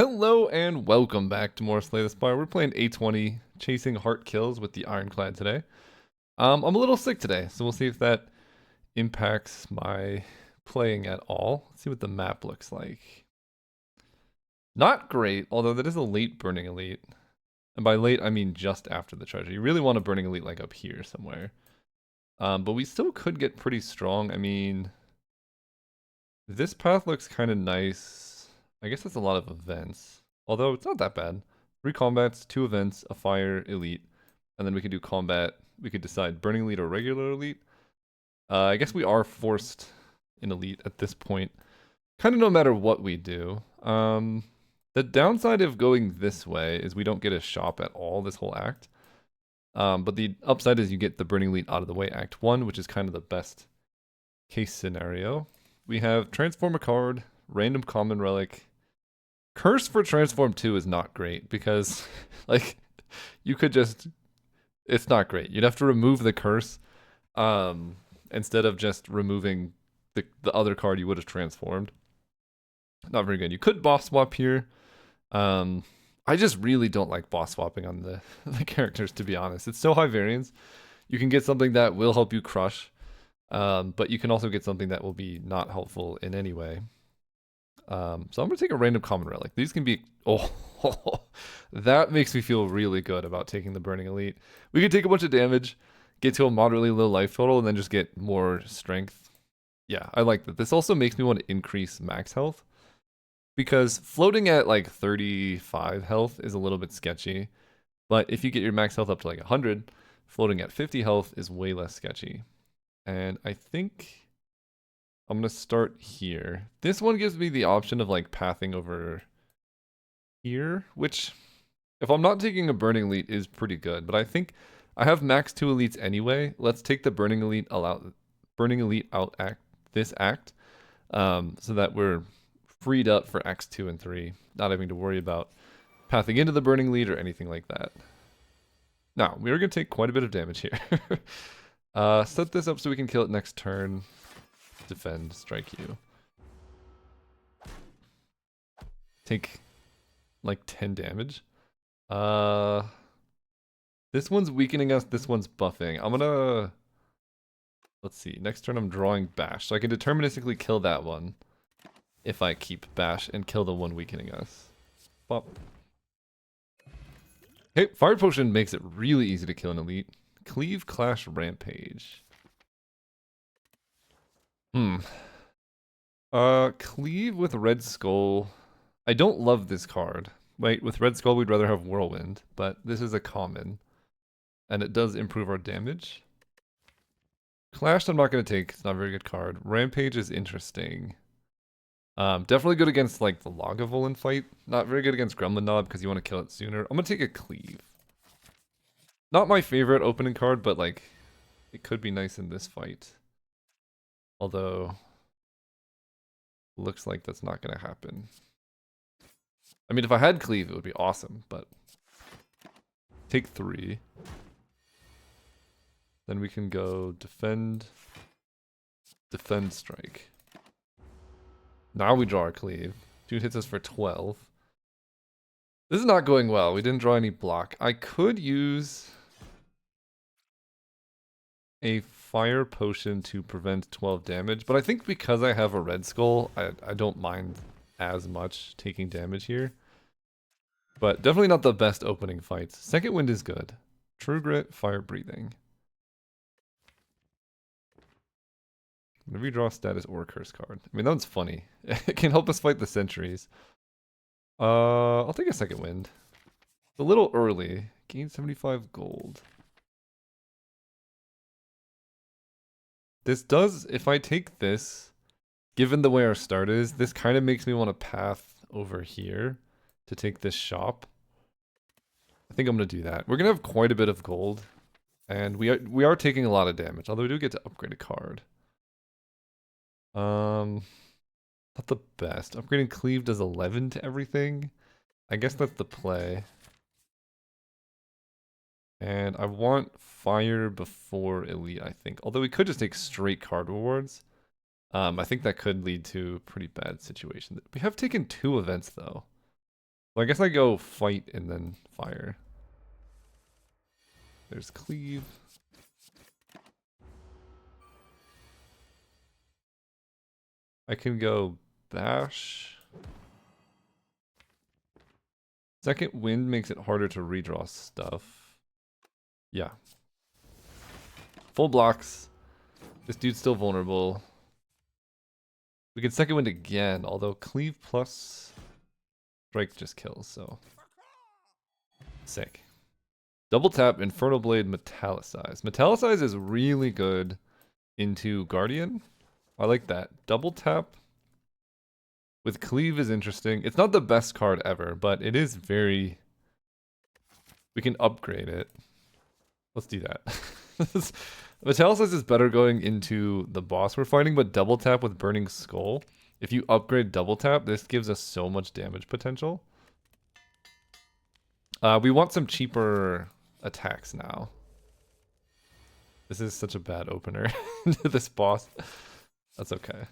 Hello and welcome back to more Slay the Spire. We're playing A20, chasing heart kills with the Ironclad today. I'm a little sick today, so we'll see if that impacts my playing at all. Let's see what the map looks like. Not great, although that is a late Burning Elite. And by late, I mean just after the treasure. You really want a Burning Elite like up here somewhere. But we still could get pretty strong. I mean, this path looks kind of nice. I guess that's a lot of events. Although it's not that bad. 3 combats, 2 events, a fire, elite. And then we could do combat. We could decide burning elite or regular elite. I guess we are forced in elite at this point. Kind of no matter what we do. The downside of going this way is we don't get a shop at all this whole act. But the upside is you get the burning elite out of the way act 1, which is kind of the best case scenario. We have transform a card, random common relic. Curse for transform 2 is not great because like you could just it's not great. You'd have to remove the curse instead of just removing the other card you would have transformed. Not very good. You could boss swap here. I just really don't like boss swapping on the characters, to be honest. It's so high variance. You can get something that will help you crush, but you can also get something that will be not helpful in any way. So I'm going to take a random common relic. These can be... Oh, that makes me feel really good about taking the Burning Elite. We could take a bunch of damage, get to a moderately low life total, and then just get more strength. Yeah, I like that. This also makes me want to increase max health. Because floating at like 35 health is a little bit sketchy. But if you get your max health up to like 100, floating at 50 health is way less sketchy. And I think... I'm going to start here. This one gives me the option of like pathing over here, which if I'm not taking a Burning Elite is pretty good, but I think I have max 2 elites anyway. Let's take the Burning Elite out this act so that we're freed up for acts 2 and 3, not having to worry about pathing into the Burning Elite or anything like that. Now, we are going to take quite a bit of damage here. Set this up so we can kill it next turn. Defend, strike you. Take like 10 damage. This one's weakening us, this one's buffing. I'm gonna... Let's see, next turn I'm drawing Bash. So I can deterministically kill that one if I keep Bash and kill the one weakening us. Bop. Okay, Fire Potion makes it really easy to kill an elite. Cleave, Clash, Rampage. Cleave with Red Skull. I don't love this card. Wait, with Red Skull we'd rather have Whirlwind, but this is a common. And it does improve our damage. Clash I'm not going to take, it's not a very good card. Rampage is interesting. Definitely good against like the Lagavulin fight. Not very good against Gremlin Knob because you want to kill it sooner. I'm going to take a Cleave. Not my favorite opening card, but like it could be nice in this fight. Although, looks like that's not going to happen. I mean, if I had Cleave, it would be awesome, but... Take 3. Then we can go defend, strike. Now we draw our Cleave. Dude hits us for 12. This is not going well. We didn't draw any block. I could use a Fire Potion to prevent 12 damage, but I think because I have a Red Skull, I don't mind as much taking damage here. But definitely not the best opening fights. Second Wind is good. True Grit, Fire Breathing. Whenever you draw a status or a curse card. I mean, that one's funny. It can help us fight the sentries. I'll take a Second Wind. It's a little early. Gain 75 gold. This does, if I take this, given the way our start is, this kind of makes me want to path over here to take this shop. I think I'm going to do that. We're going to have quite a bit of gold, and we are taking a lot of damage, although we do get to upgrade a card. Not the best. Upgrading Cleave does 11 to everything. I guess that's the play. And I want Fire before Elite, I think. Although we could just take straight card rewards. I think that could lead to a pretty bad situation. We have taken 2 events, though. So I guess I go fight and then fire. There's cleave. I can go bash. Second wind makes it harder to redraw stuff. Yeah. Full blocks. This dude's still vulnerable. We can second wind again, although cleave plus strike just kills, so. Sick. Double tap, Infernal Blade, Metallicize. Metallicize is really good into Guardian. I like that. Double tap with cleave is interesting. It's not the best card ever, but it is very... We can upgrade it. Let's do that. Metallicize is better going into the boss we're fighting, but double tap with Burning Skull. If you upgrade double tap, this gives us so much damage potential. We want some cheaper attacks now. This is such a bad opener to this boss. That's okay.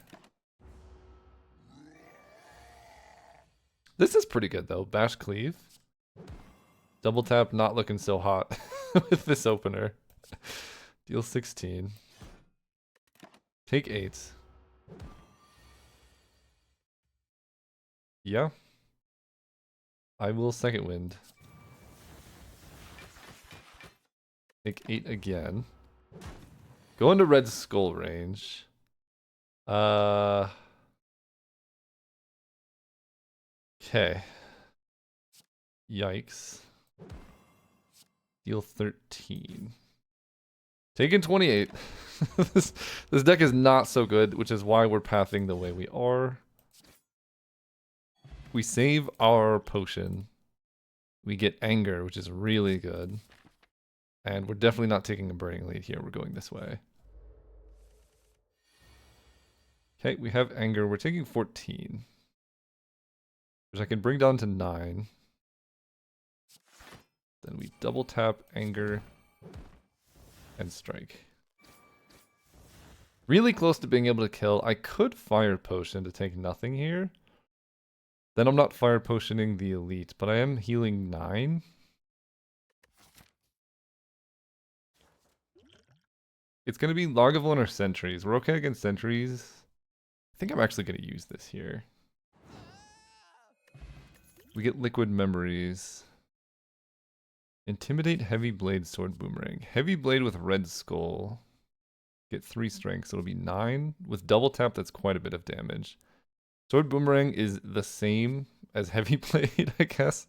This is pretty good though. Bash cleave. Double tap not looking so hot with this opener. Deal 16. Take 8. Yeah. I will second wind. Take 8 again. Go into red skull range. Okay. Yikes. Deal 13. Taking 28. this deck is not so good, which is why we're pathing the way we are. We save our potion. We get anger, which is really good. And we're definitely not taking a burning lead here. We're going this way. Okay, we have anger. We're taking 14. Which I can bring down to 9. Then we double tap anger and strike. Really close to being able to kill. I could fire potion to take nothing here. Then I'm not fire potioning the elite, but I am healing 9. It's going to be Lagavulin or Sentries. We're okay against Sentries. I think I'm actually going to use this here. We get Liquid Memories. Intimidate, Heavy Blade, Sword Boomerang. Heavy Blade with Red Skull. Get 3 strength, so it'll be 9. With double tap, that's quite a bit of damage. Sword Boomerang is the same as Heavy Blade, I guess.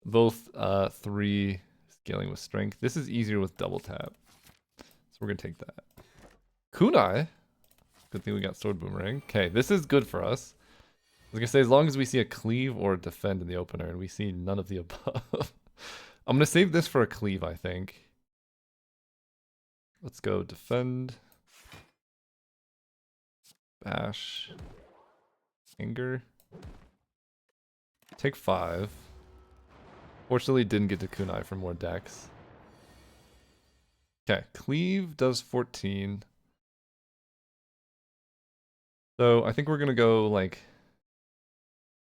Both 3 scaling with strength. This is easier with double tap. So we're going to take that. Kunai. Good thing we got Sword Boomerang. Okay, this is good for us. I was going to say, as long as we see a cleave or a defend in the opener, and we see none of the above. I'm going to save this for a cleave, I think. Let's go defend. Bash. Anger. Take 5. Fortunately, didn't get to kunai for more decks. Okay, cleave does 14. So I think we're gonna go like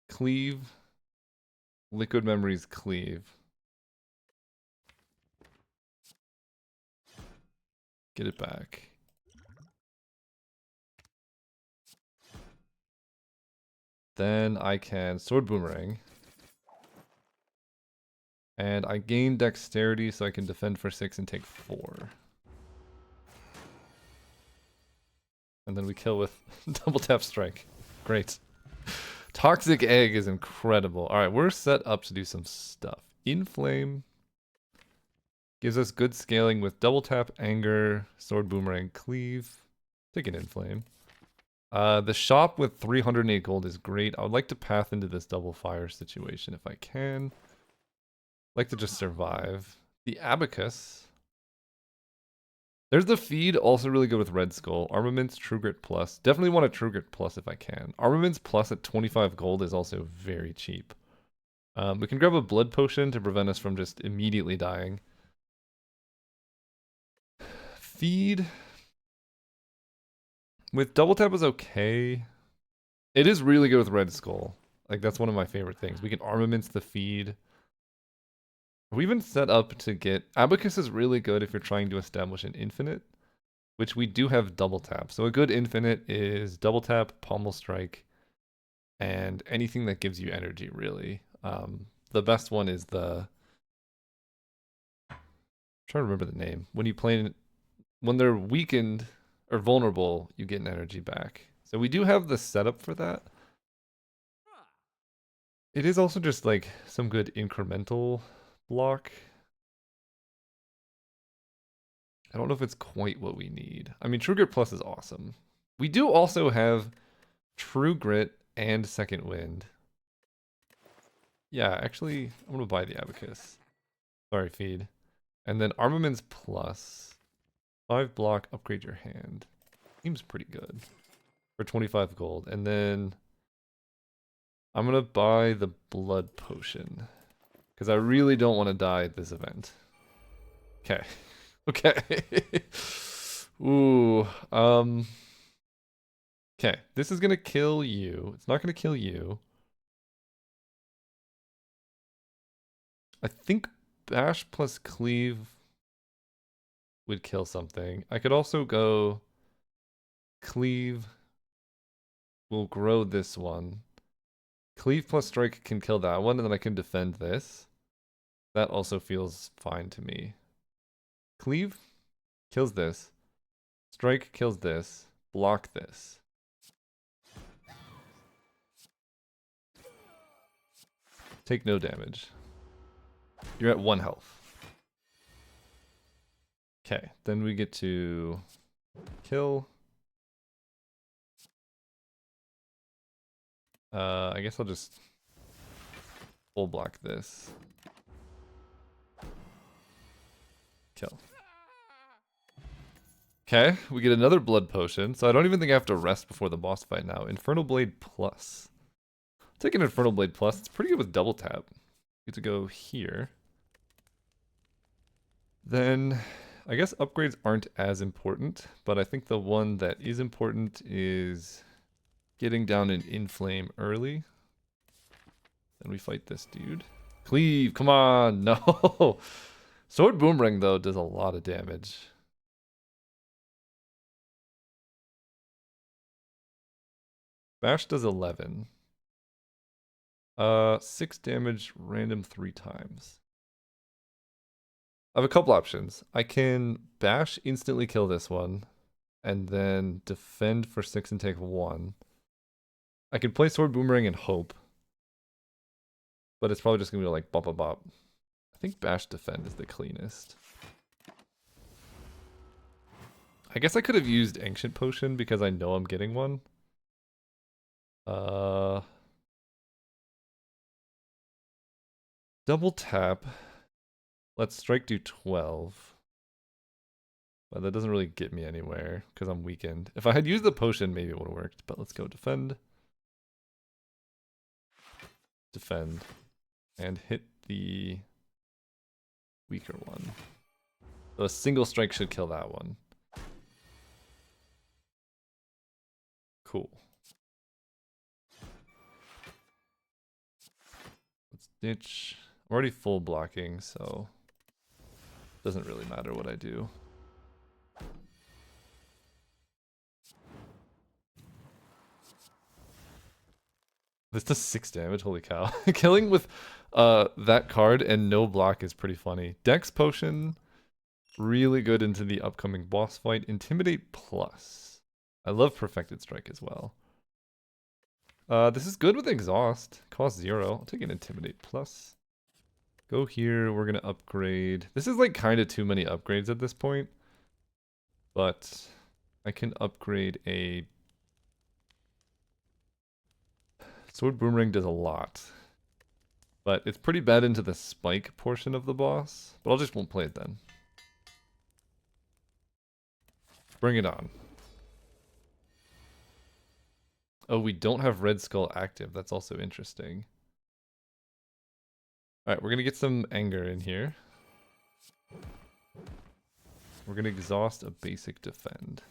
cleave, liquid memories, cleave. Get it back. Then I can sword boomerang. And I gain dexterity so I can defend for 6 and take 4. And then we kill with double tap strike. Great. Toxic Egg is incredible. Alright, we're set up to do some stuff. Inflame gives us good scaling with double tap, anger, sword boomerang, cleave. Take an inflame. The shop with 308 gold is great. I would like to path into this double fire situation if I can. Like to just survive. The abacus. There's the feed, also really good with Red Skull. Armaments, True Grit Plus. Definitely want a True Grit Plus if I can. Armaments Plus at 25 gold is also very cheap. We can grab a blood potion to prevent us from just immediately dying. Feed. With double tap is okay. It is really good with Red Skull. Like, that's one of my favorite things. We can armaments the feed. We even set up to get... Abacus is really good if you're trying to establish an infinite, which we do have double tap. So a good infinite is double tap, pommel strike, and anything that gives you energy, really. The best one is the... I'm trying to remember the name. When they're weakened or vulnerable, you get an energy back. So we do have the setup for that. It is also just like some good incremental block. I don't know if it's quite what we need. I mean, True Grit Plus is awesome. We do also have True Grit and Second Wind. Yeah, actually, I'm going to buy the Abacus. Sorry, feed. And then Armaments Plus. 5 block, upgrade your hand. Seems pretty good. For 25 gold. And then I'm going to buy the Blood Potion. Because I really don't want to die at this event. Okay. Okay. Ooh. Okay. This is going to kill you. It's not going to kill you. I think Bash plus Cleave would kill something. I could also go Cleave will grow this one. Cleave plus Strike can kill that one, and then I can defend this. That also feels fine to me. Cleave kills this. Strike kills this. Block this. Take no damage. You're at 1 health. Okay, then we get to kill. I guess I'll just full block this. Kill. Okay, we get another blood potion, so I don't even think I have to rest before the boss fight now. Infernal Blade Plus. Take an Infernal Blade Plus. It's pretty good with double tap. Get to go here. Then I guess upgrades aren't as important, but I think the one that is important is getting down an Inflame early. Then we fight this dude. Cleave, come on, no. Sword Boomerang, though, does a lot of damage. Bash does 11. 6 damage, random 3 times. I have a couple options. I can Bash, instantly kill this one, and then defend for 6 and take 1. I could play Sword Boomerang and hope, but it's probably just gonna be like bop bop bop. I think Bash defend is the cleanest. I guess I could have used Ancient Potion because I know I'm getting one. Double tap. Let's strike do 12. But that doesn't really get me anywhere because I'm weakened. If I had used the potion, maybe it would have worked. But let's go defend. Defend. And hit the weaker one. So a single strike should kill that one. Cool. Let's ditch. I'm already full blocking, so it doesn't really matter what I do. This does 6 damage, holy cow. Killing with that card and no block is pretty funny. Dex Potion, really good into the upcoming boss fight. Intimidate Plus. I love Perfected Strike as well. This is good with Exhaust. Cost 0. I'll take an Intimidate Plus. Go here, we're gonna upgrade. This is like kind of too many upgrades at this point. But I can upgrade a... Sword Boomerang does a lot. But it's pretty bad into the spike portion of the boss. But I just won't play it then. Bring it on. Oh, we don't have Red Skull active. That's also interesting. Alright, we're going to get some anger in here. We're going to exhaust a basic defend.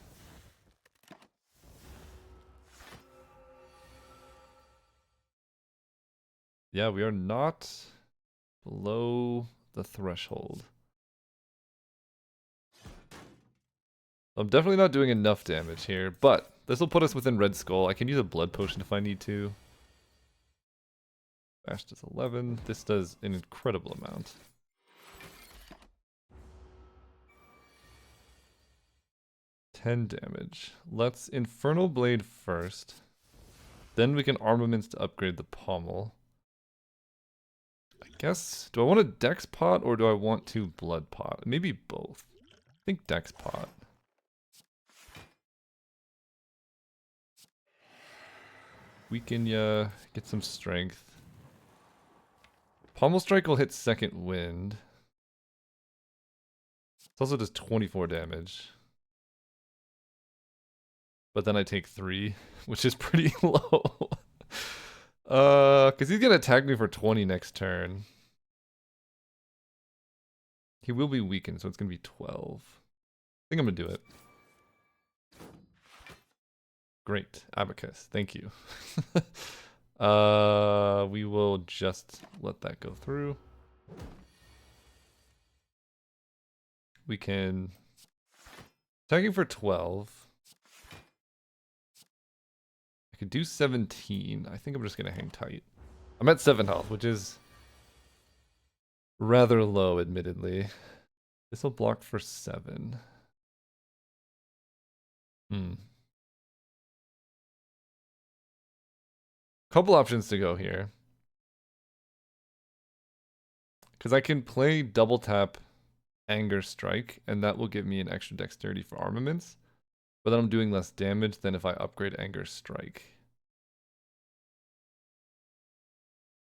Yeah, we are not below the threshold. I'm definitely not doing enough damage here, but this will put us within Red Skull. I can use a blood potion if I need to. Bash does 11. This does an incredible amount. $10 damage. Let's Infernal Blade first. Then we can Armaments to upgrade the pommel. I guess, do I want a Dex pot or do I want to Blood pot? Maybe both. I think Dex pot. Weaken ya, get some strength. Pommel Strike will hit second wind. It also does 24 damage. But then I take 3, which is pretty low. Because he's gonna attack me for 20 next turn. He will be weakened, so it's gonna be 12. I think I'm gonna do it. Great, Abacus, thank you. We will just let that go through. We can attacking for 12. I could do 17. I think I'm just gonna hang tight. I'm at 7 health, which is rather low, admittedly. This will block for 7. Couple options to go here. Because I can play double tap Anger Strike, and that will give me an extra dexterity for armaments. But then I'm doing less damage than if I upgrade Anger Strike.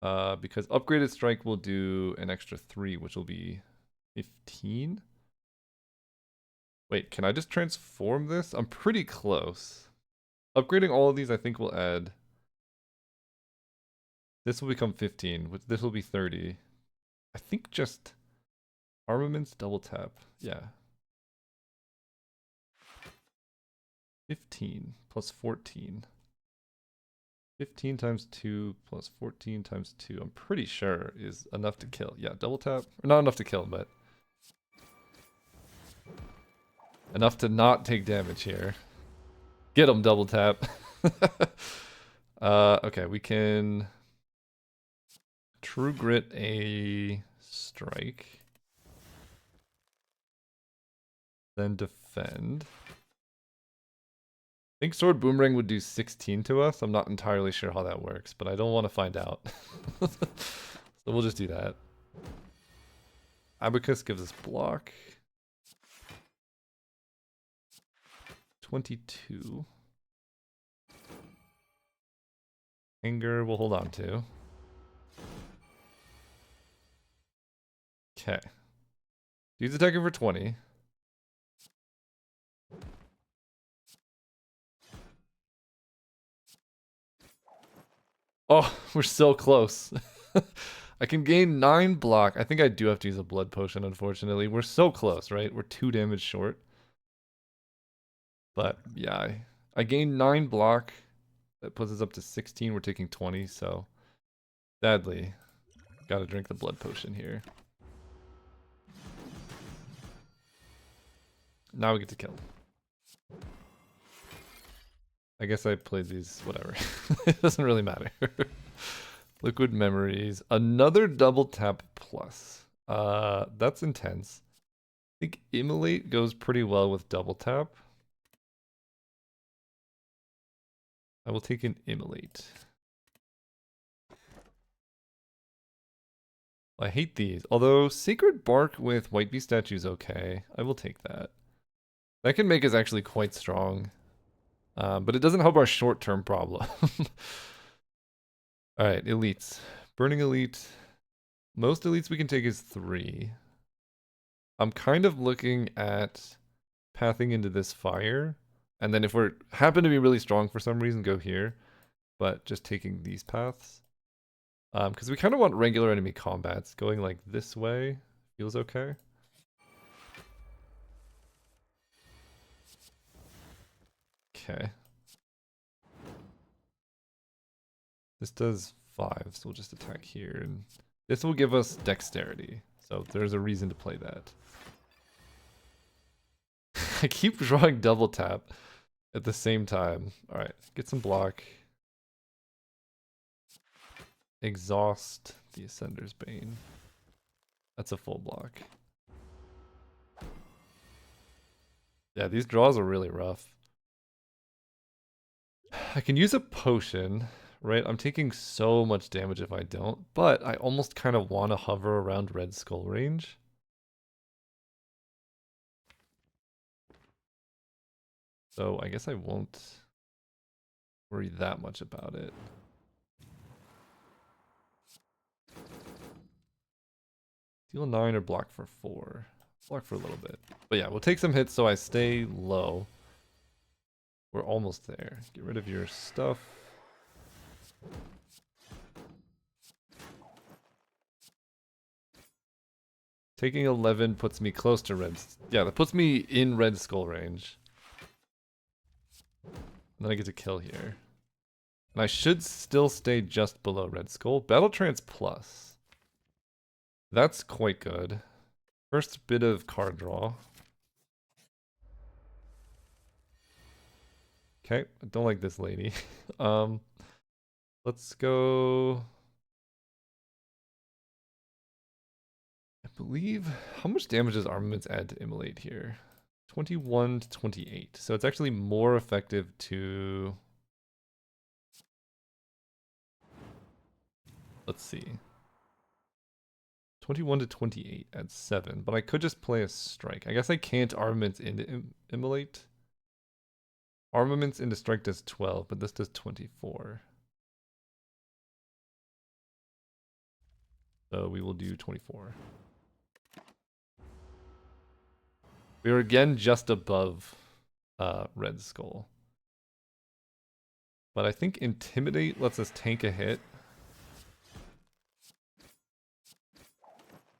Because upgraded Strike will do an extra 3, which will be 15. Wait, can I just transform this? I'm pretty close. Upgrading all of these, I think, will add. This will become 15, which this will be 30. I think just armaments double tap. Yeah. 15 plus 14. 15 times 2 plus 14 times 2, I'm pretty sure is enough to kill. Yeah, double tap. Or not enough to kill, but enough to not take damage here. Get him, double tap. Okay, we can True Grit a strike. Then defend. I think Sword Boomerang would do 16 to us. I'm not entirely sure how that works, but I don't want to find out. So we'll just do that. Abacus gives us block. 22. Anger we'll hold on to. Okay. Dude's attacking for 20. Oh, we're so close. I can gain 9 block. I think I do have to use a blood potion, unfortunately. We're so close, right? We're 2 damage short. But yeah, I gained 9 block. That puts us up to 16. We're taking 20, so sadly, gotta drink the blood potion here. Now we get to kill. I guess I played these, whatever. It doesn't really matter. Liquid Memories. Another double tap plus. That's intense. I think Immolate goes pretty well with double tap. I will take an Immolate. I hate these. Although Sacred Bark with White Beast statue is okay. I will take that. That can make us actually quite strong. But it doesn't help our short-term problem. Alright, elites. Burning elite. Most elites we can take is 3. I'm kind of looking at pathing into this fire. And then if we're happen to be really strong for some reason, go here. But just taking these paths. Because we kind of want regular enemy combats. Going like this way feels okay. Okay. This does 5, so we'll just attack here. And this will give us dexterity, so there's a reason to play that. I keep drawing double tap at the same time. Alright, get some block. Exhaust the Ascender's Bane. That's a full block. Yeah, these draws are really rough. I can use a potion, right? I'm taking so much damage if I don't, but I almost kind of want to hover around Red Skull range. So I guess I won't worry that much about it. Deal 9 or block for 4. Block for a little bit. But yeah, we'll take some hits so I stay low. We're almost there. Get rid of your stuff. Taking 11 puts me close to red. Yeah, that puts me in Red Skull range. And then I get to kill here. And I should still stay just below Red Skull. Battle Trance Plus. That's quite good. First bit of card draw. Okay, I don't like this lady. Let's go. I believe, how much damage does Armaments add to Immolate here? 21 to 28. So it's actually more effective to... Let's see. 21 to 28 at 7, but I could just play a strike. I guess I can't Armaments into Immolate. Armaments into strike does 12, but this does 24. So we will do 24. We are again just above Red Skull. But I think Intimidate lets us tank a hit.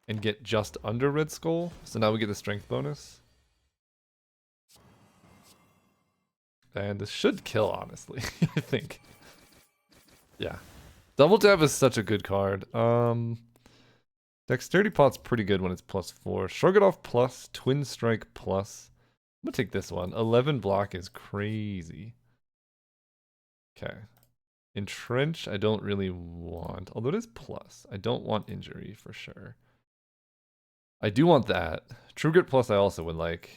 And get just under Red Skull. So now we get the strength bonus. And this should kill, honestly, I think. Yeah. Double Tap is such a good card. Dexterity Pot's pretty good when it's +4. Shrug It Off plus, Twin Strike plus. I'm gonna take this one. 11 block is crazy. Okay. Entrench, I don't really want. Although it is plus. I don't want Injury for sure. I do want that. True Grit plus I also would like.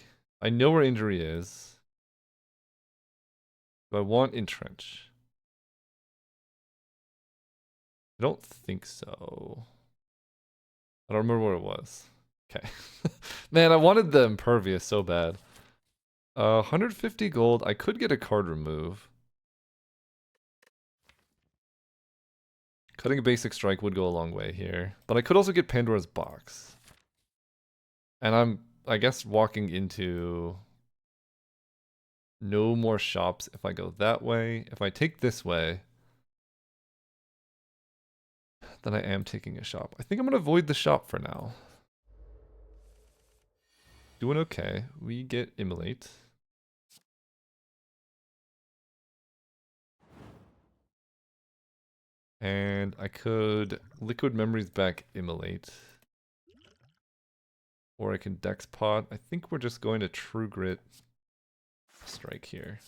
I know where Injury is. Do I want Entrench? I don't think so. I don't remember where it was. Okay. Man, I wanted the Impervious so bad. 150 gold. I could get a card remove. Cutting a basic strike would go a long way here. But I could also get Pandora's Box. And I'm, I guess, walking into no more shops if I go that way. If I take this way, then I am taking a shop. I think I'm going to avoid the shop for now. Doing okay. We get Immolate. And I could Liquid Memories back Immolate. Or I can Dex Pot. I think we're just going to True Grit strike here.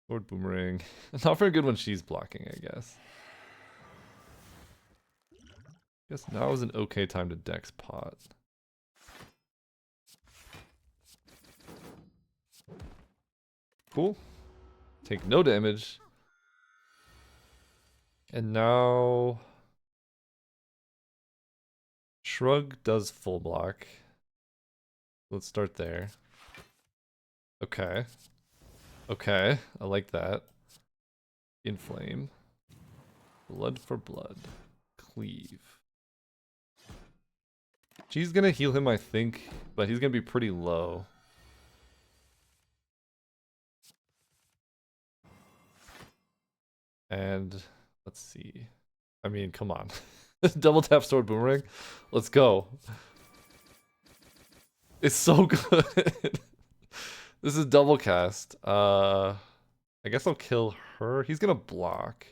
Sword Boomerang. Not very good when she's blocking, I guess. Guess now is an okay time to Dex Pot. Cool. Take no damage. And now Shrug does full block. Let's start there. Okay. Okay, I like that. Inflame. Blood for blood. Cleave. She's gonna heal him, I think, but he's gonna be pretty low. And let's see. I mean, come on. Double tap sword boomerang. Let's go. It's so good. This is double cast. I guess I'll kill her. He's gonna block.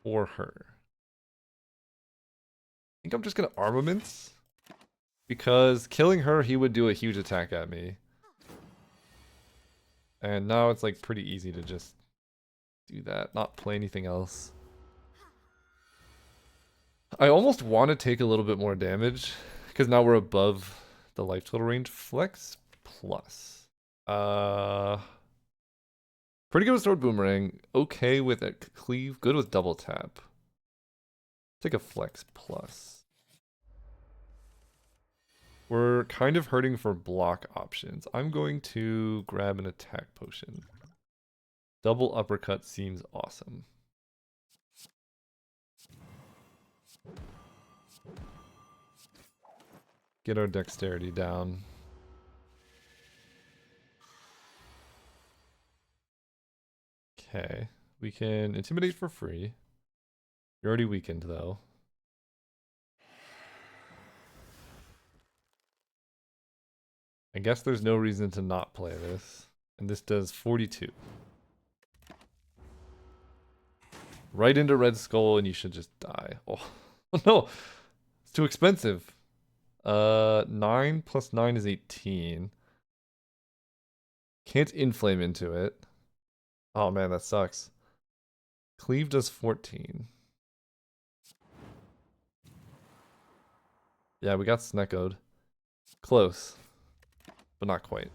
Or her. I think I'm just gonna armaments. Because killing her, he would do a huge attack at me. And now it's like pretty easy to just do that, not play anything else. I almost want to take a little bit more damage, because now we're above the life total range. Flex plus. Pretty good with sword boomerang. Okay with a cleave. Good with double tap. Take a flex plus. We're kind of hurting for block options. I'm going to grab an attack potion. Double uppercut seems awesome. Get our dexterity down. Okay. We can intimidate for free. You're already weakened though. I guess there's no reason to not play this. And this does 42. Right into Red Skull and you should just die. Oh, no. It's too expensive. 9 plus 9 is 18. Can't inflame into it. Oh man, that sucks. Cleave does 14. Yeah, we got Sneckoed. Close. But not quite.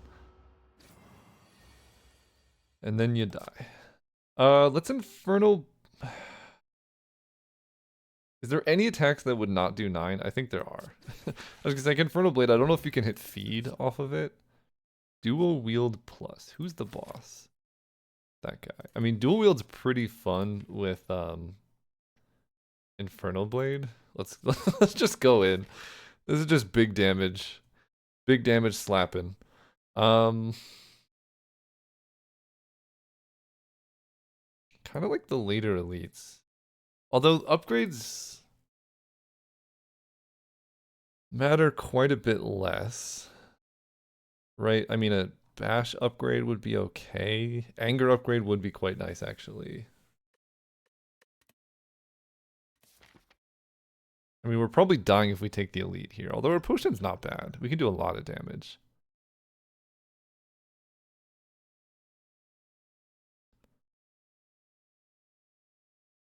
And then you die. Let's Infernal... Is there any attacks that would not do 9? I think there are. I was gonna say, Infernal Blade, I don't know if you can hit feed off of it. Dual Wield Plus. Who's the boss? That guy. I mean, Dual Wield's pretty fun with Infernal Blade. Let's just go in. This is just big damage. Big damage slapping. Kind of like the later elites. Although upgrades matter quite a bit less. Right? I mean, a bash upgrade would be okay. Anger upgrade would be quite nice, actually. I mean, we're probably dying if we take the elite here. Although our potion's not bad. We can do a lot of damage.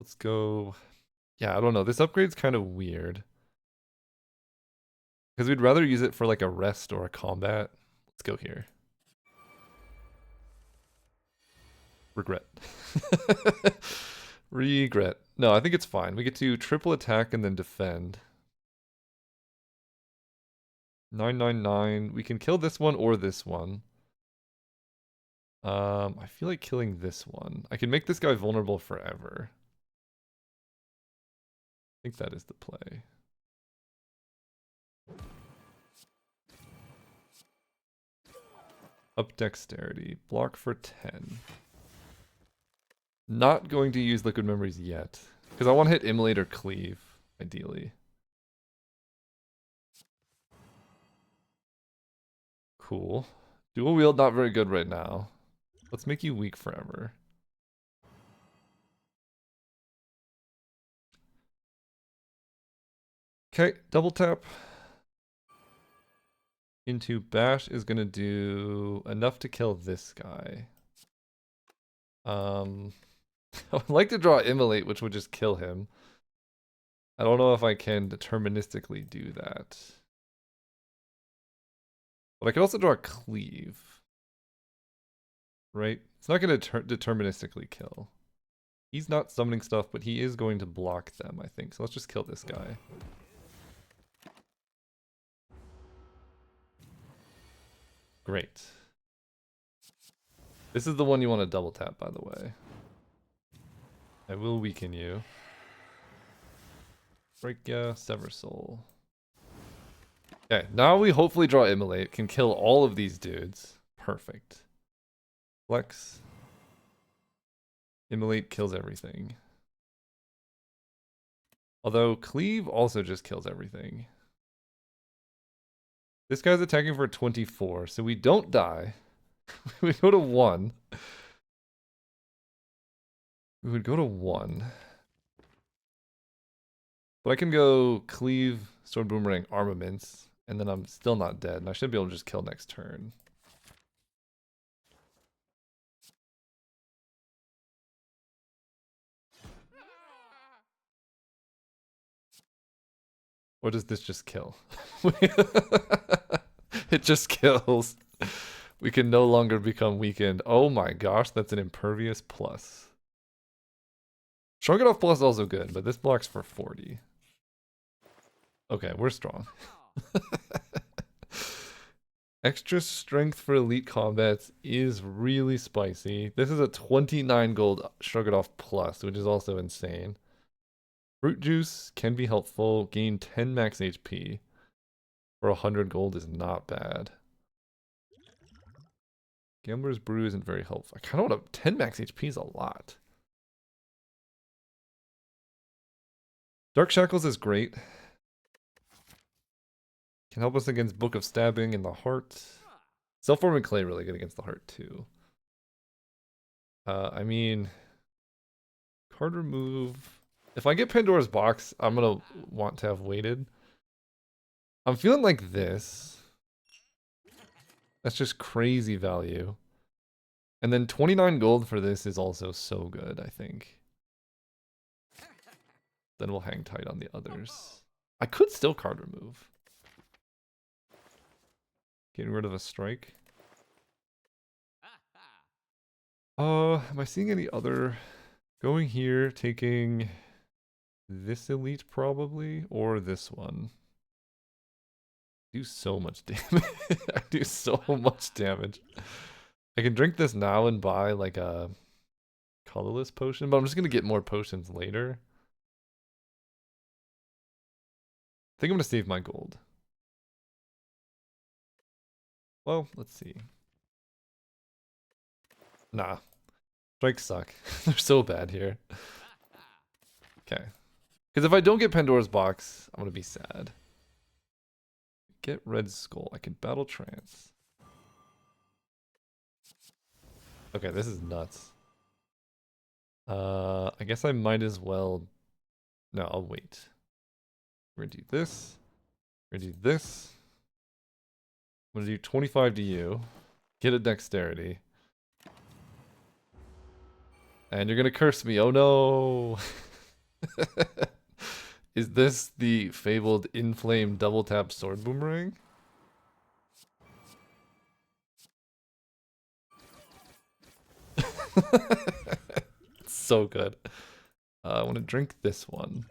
Let's go... Yeah, I don't know. This upgrade's kind of weird. Because we'd rather use it for like a rest or a combat. Let's go here. Regret. Regret. No, I think it's fine. We get to triple attack and then defend. 999. We can kill this one or this one. I feel like killing this one. I can make this guy vulnerable forever. I think that is the play. Up dexterity. Block for 10. Not going to use liquid memories yet. Because I want to hit immolate or cleave, ideally. Cool. Dual wield not very good right now. Let's make you weak forever. Okay, double tap. Into bash is gonna do enough to kill this guy. I would like to draw immolate, which would just kill him. I don't know if I can deterministically do that. But I can also draw a cleave. Right? It's not going to deterministically kill. He's not summoning stuff, but he is going to block them, I think. So let's just kill this guy. Great. This is the one you want to double tap, by the way. I will weaken you. Break, Sever Soul. Okay, now we hopefully draw Immolate. Can kill all of these dudes. Perfect. Flex. Immolate kills everything. Although Cleave also just kills everything. This guy's attacking for 24, so we don't die. We go to 1. We would go to 1. But I can go cleave, sword boomerang, armaments, and then I'm still not dead, and I should be able to just kill next turn. Or does this just kill? It just kills. We can no longer become weakened. Oh my gosh, that's an impervious plus. Shrug it off plus is also good, but this blocks for 40. Okay, we're strong. Extra strength for elite combats is really spicy. This is a 29 gold Shrug it off plus, which is also insane. Fruit juice can be helpful. Gain 10 max HP for 100 gold is not bad. Gambler's Brew isn't very helpful. I kind of want 10 max HP is a lot. Dark Shackles is great. Can help us against Book of Stabbing in the heart. Self-forming clay really good against the heart too. I mean, card remove. If I get Pandora's Box, I'm gonna want to have waited. I'm feeling like this. That's just crazy value. And then 29 gold for this is also so good, I think. Then we'll hang tight on the others. I could still card remove. Getting rid of a strike. Am I seeing any other? Going here, taking this elite probably, or this one. I do so much damage. I do so much damage. I can drink this now and buy like a colorless potion, but I'm just gonna get more potions later. I think I'm gonna save my gold. Well, let's see. Nah. Strikes suck. They're so bad here. Okay. Because if I don't get Pandora's Box, I'm gonna be sad. Get Red Skull. I can battle trance. Okay, this is nuts. I guess I might as well. No, I'll wait. We're gonna do this. We're gonna do this. I'm gonna do 25 to you. Get a dexterity. And you're gonna curse me. Oh no! Is this the fabled inflamed double tap sword boomerang? So good. I want to drink this one.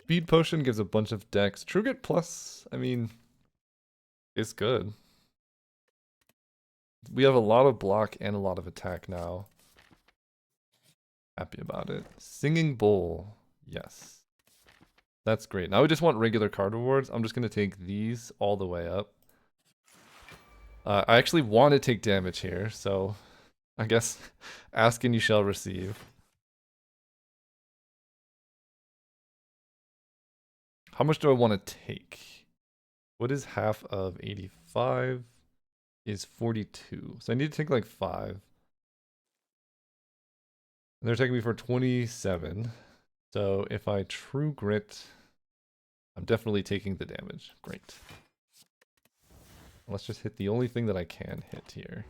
Speed potion gives a bunch of dex. Truget plus, I mean, it's good. We have a lot of block and a lot of attack now. Happy about it. Singing Bowl. Yes. That's great. Now we just want regular card rewards. I'm just going to take these all the way up. I actually want to take damage here, so I guess ask and you shall receive. How much do I want to take? What is half of 85? Is 42. So I need to take like 5. And they're taking me for 27. So if I true grit, I'm definitely taking the damage. Great. Let's just hit the only thing that I can hit here.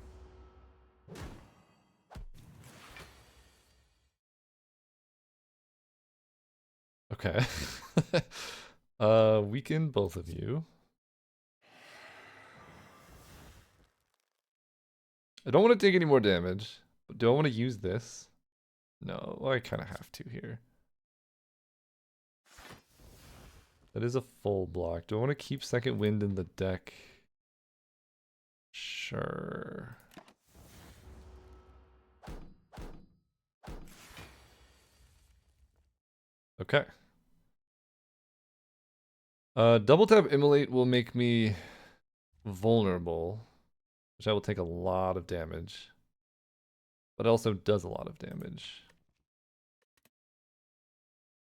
Okay. Weaken both of you. I don't want to take any more damage, but do I want to use this? No, well, I kind of have to here. That is a full block. Do I want to keep second wind in the deck? Sure. Okay. Double tap immolate will make me vulnerable, which I will take a lot of damage. But it also does a lot of damage.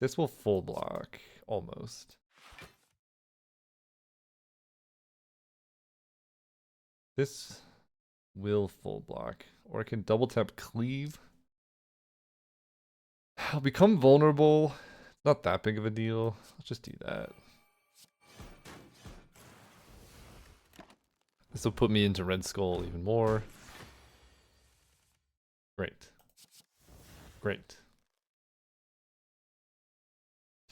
This will full block, almost. This will full block. Or I can double tap cleave. I'll become vulnerable. Not that big of a deal. Let's just do that. This will put me into Red Skull even more. Great. Great.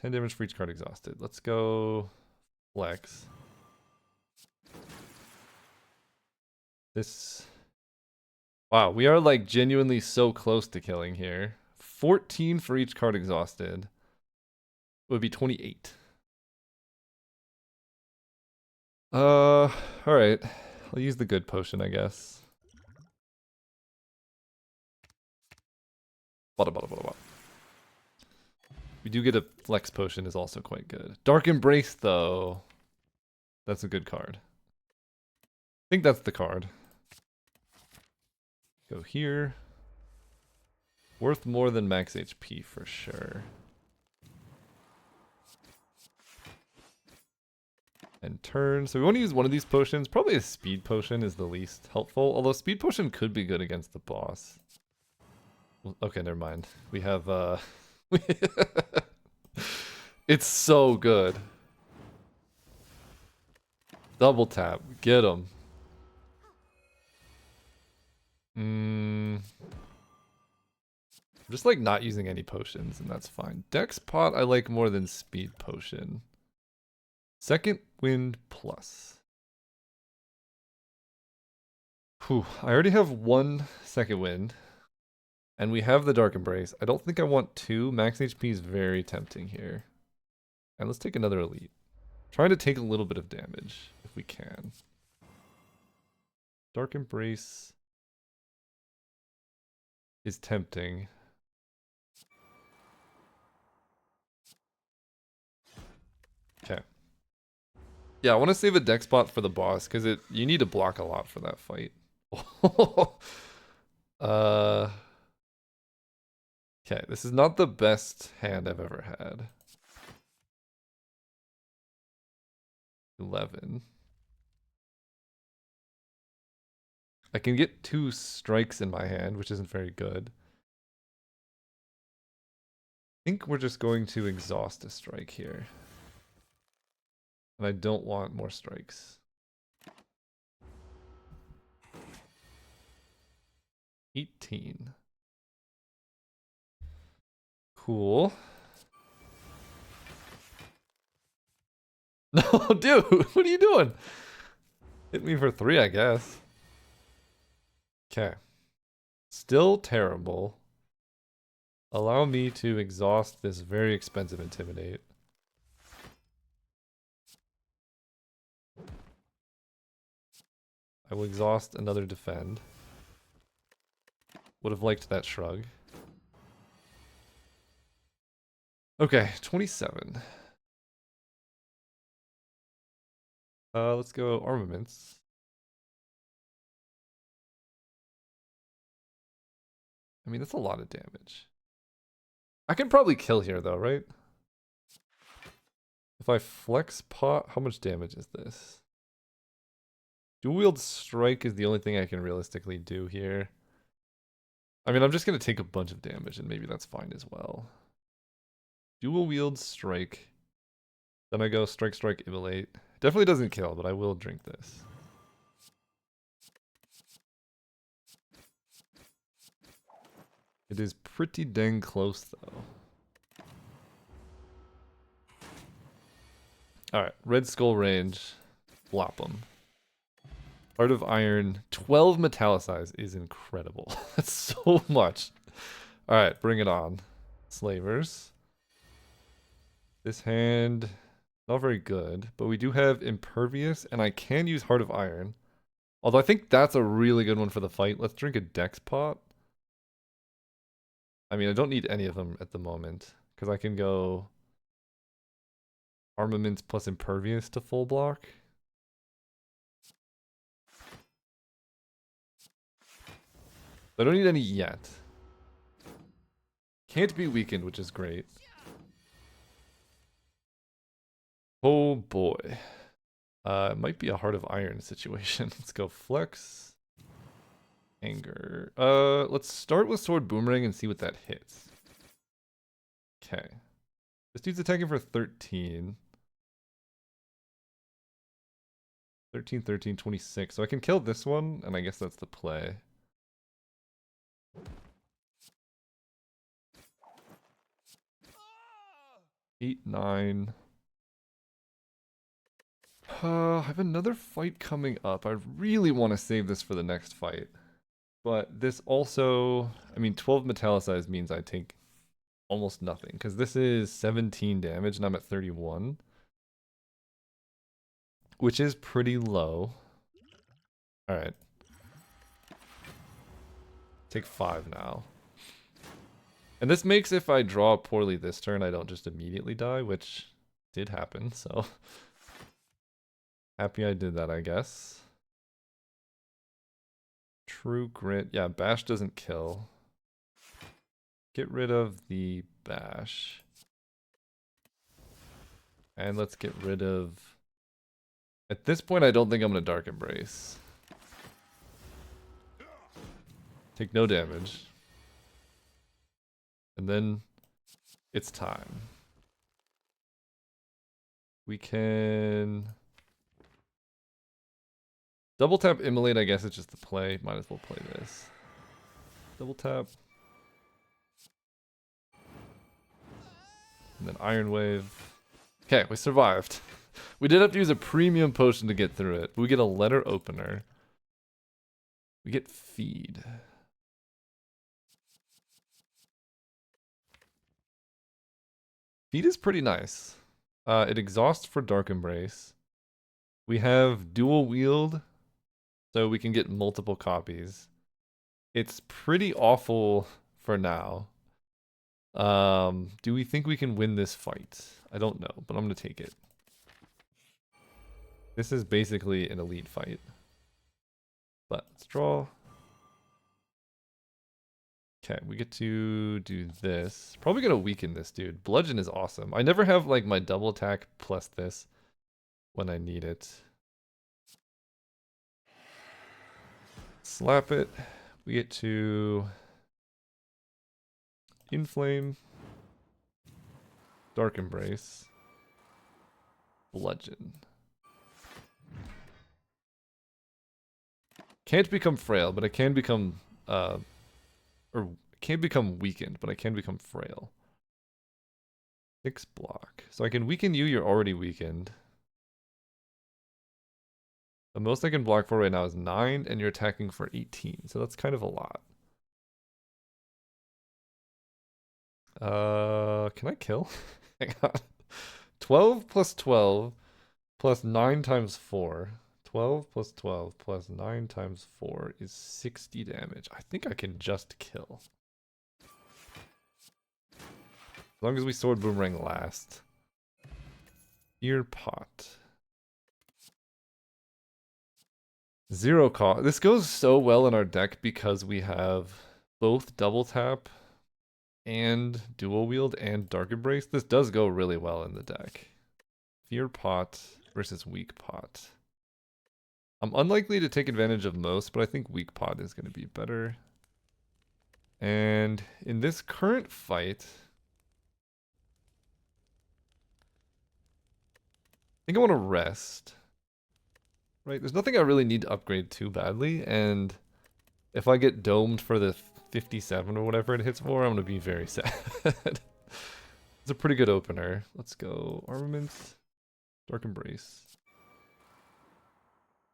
10 damage for each card exhausted. Let's go flex. This... Wow, we are like genuinely so close to killing here. 14 for each card exhausted. Would be 28. Alright. I'll use the good potion, I guess. We do get a flex potion is also quite good. Dark Embrace, though. That's a good card. I think that's the card. Go here. Worth more than max HP for sure. And turn. So we want to use one of these potions. Probably a speed potion is the least helpful. Although speed potion could be good against the boss. Okay, never mind. We have it's so good. Double tap. Get him. I'm just like not using any potions, and that's fine. Dex pot I like more than speed potion. Second wind plus. Whew, I already have one second wind. And we have the Dark Embrace. I don't think I want two. Max HP is very tempting here. And let's take another elite. Trying to take a little bit of damage if we can. Dark Embrace is tempting. Okay. Yeah, I want to save a deck spot for the boss because you need to block a lot for that fight. Okay, this is not the best hand I've ever had. 11. I can get 2 strikes in my hand, which isn't very good. I think we're just going to exhaust a strike here. And I don't want more strikes. 18. Cool. No, dude, what are you doing? Hit me for 3, I guess. Okay. Still terrible. Allow me to exhaust this very expensive Intimidate. I will exhaust another Defend. Would have liked that shrug. Okay, 27. Let's go armaments. I mean, that's a lot of damage. I can probably kill here though, right? If I flex pot, how much damage is this? Dual wield strike is the only thing I can realistically do here. I mean, I'm just going to take a bunch of damage and maybe that's fine as well. Dual wield strike. Then I go strike, strike, immolate. Definitely doesn't kill, but I will drink this. It is pretty dang close though. Alright, Red Skull range. Flop them. Heart of Iron, 12 metallicized is incredible. That's so much. Alright, bring it on. Slavers. This hand, not very good, but we do have Impervious, and I can use Heart of Iron. Although I think that's a really good one for the fight. Let's drink a Dex pot. I mean, I don't need any of them at the moment, because I can go Armaments plus Impervious to full block. I don't need any yet. Can't be weakened, which is great. Oh boy. It might be a Heart of Iron situation. Let's go Flex. Anger. Let's start with Sword Boomerang and see what that hits. Okay. This dude's attacking for 13. 13, 13, 26. So I can kill this one, and I guess that's the play. Eight, 9. I have another fight coming up. I really want to save this for the next fight. But this also, I mean, 12 metallicized means I take almost nothing. Because this is 17 damage and I'm at 31. Which is pretty low. Alright. Take 5 now. And this makes if I draw poorly this turn, I don't just immediately die, which did happen, so... Happy I did that, I guess. True Grit. Yeah, Bash doesn't kill. Get rid of the Bash. And let's get rid of... At this point, I don't think I'm going to Dark Embrace. Take no damage. And then it's time. We can... Double tap Immolate, I guess it's just the play. Might as well play this. Double tap. And then Iron Wave. Okay, we survived. We did have to use a premium potion to get through it. We get a letter opener. We get Feed. Feed is pretty nice. It exhausts for Dark Embrace. We have dual wield, so we can get multiple copies. It's pretty awful for now. Do we think we can win this fight? I don't know, but I'm gonna take it. This is basically an elite fight. But let's draw. Okay, we get to do this. Probably gonna weaken this dude. Bludgeon is awesome. I never have like my double attack plus this when I need it. Slap it. We get to Inflame, Dark Embrace, Bludgeon. Can't become frail, but I can become or can't become weakened, but I can become frail. 6 block. So I can weaken you, you're already weakened. The most I can block for right now is 9, and you're attacking for 18, so that's kind of a lot. Can I kill? Hang on. 12 plus 12 plus 9 times 4. 12 plus 12 plus 9 times 4 is 60 damage. I think I can just kill. As long as we Sword Boomerang last. Ear Pot. 0 cost. This goes so well in our deck because we have both double tap and dual wield and Dark Embrace. This does go really well in the deck. Fear Pot versus Weak Pot. I'm unlikely to take advantage of most, but I think Weak Pot is going to be better. And in this current fight, I think I want to rest. Right, there's nothing I really need to upgrade too badly, and if I get domed for the 57 or whatever it hits for, I'm going to be very sad. It's a pretty good opener. Let's go Armaments, Dark Embrace.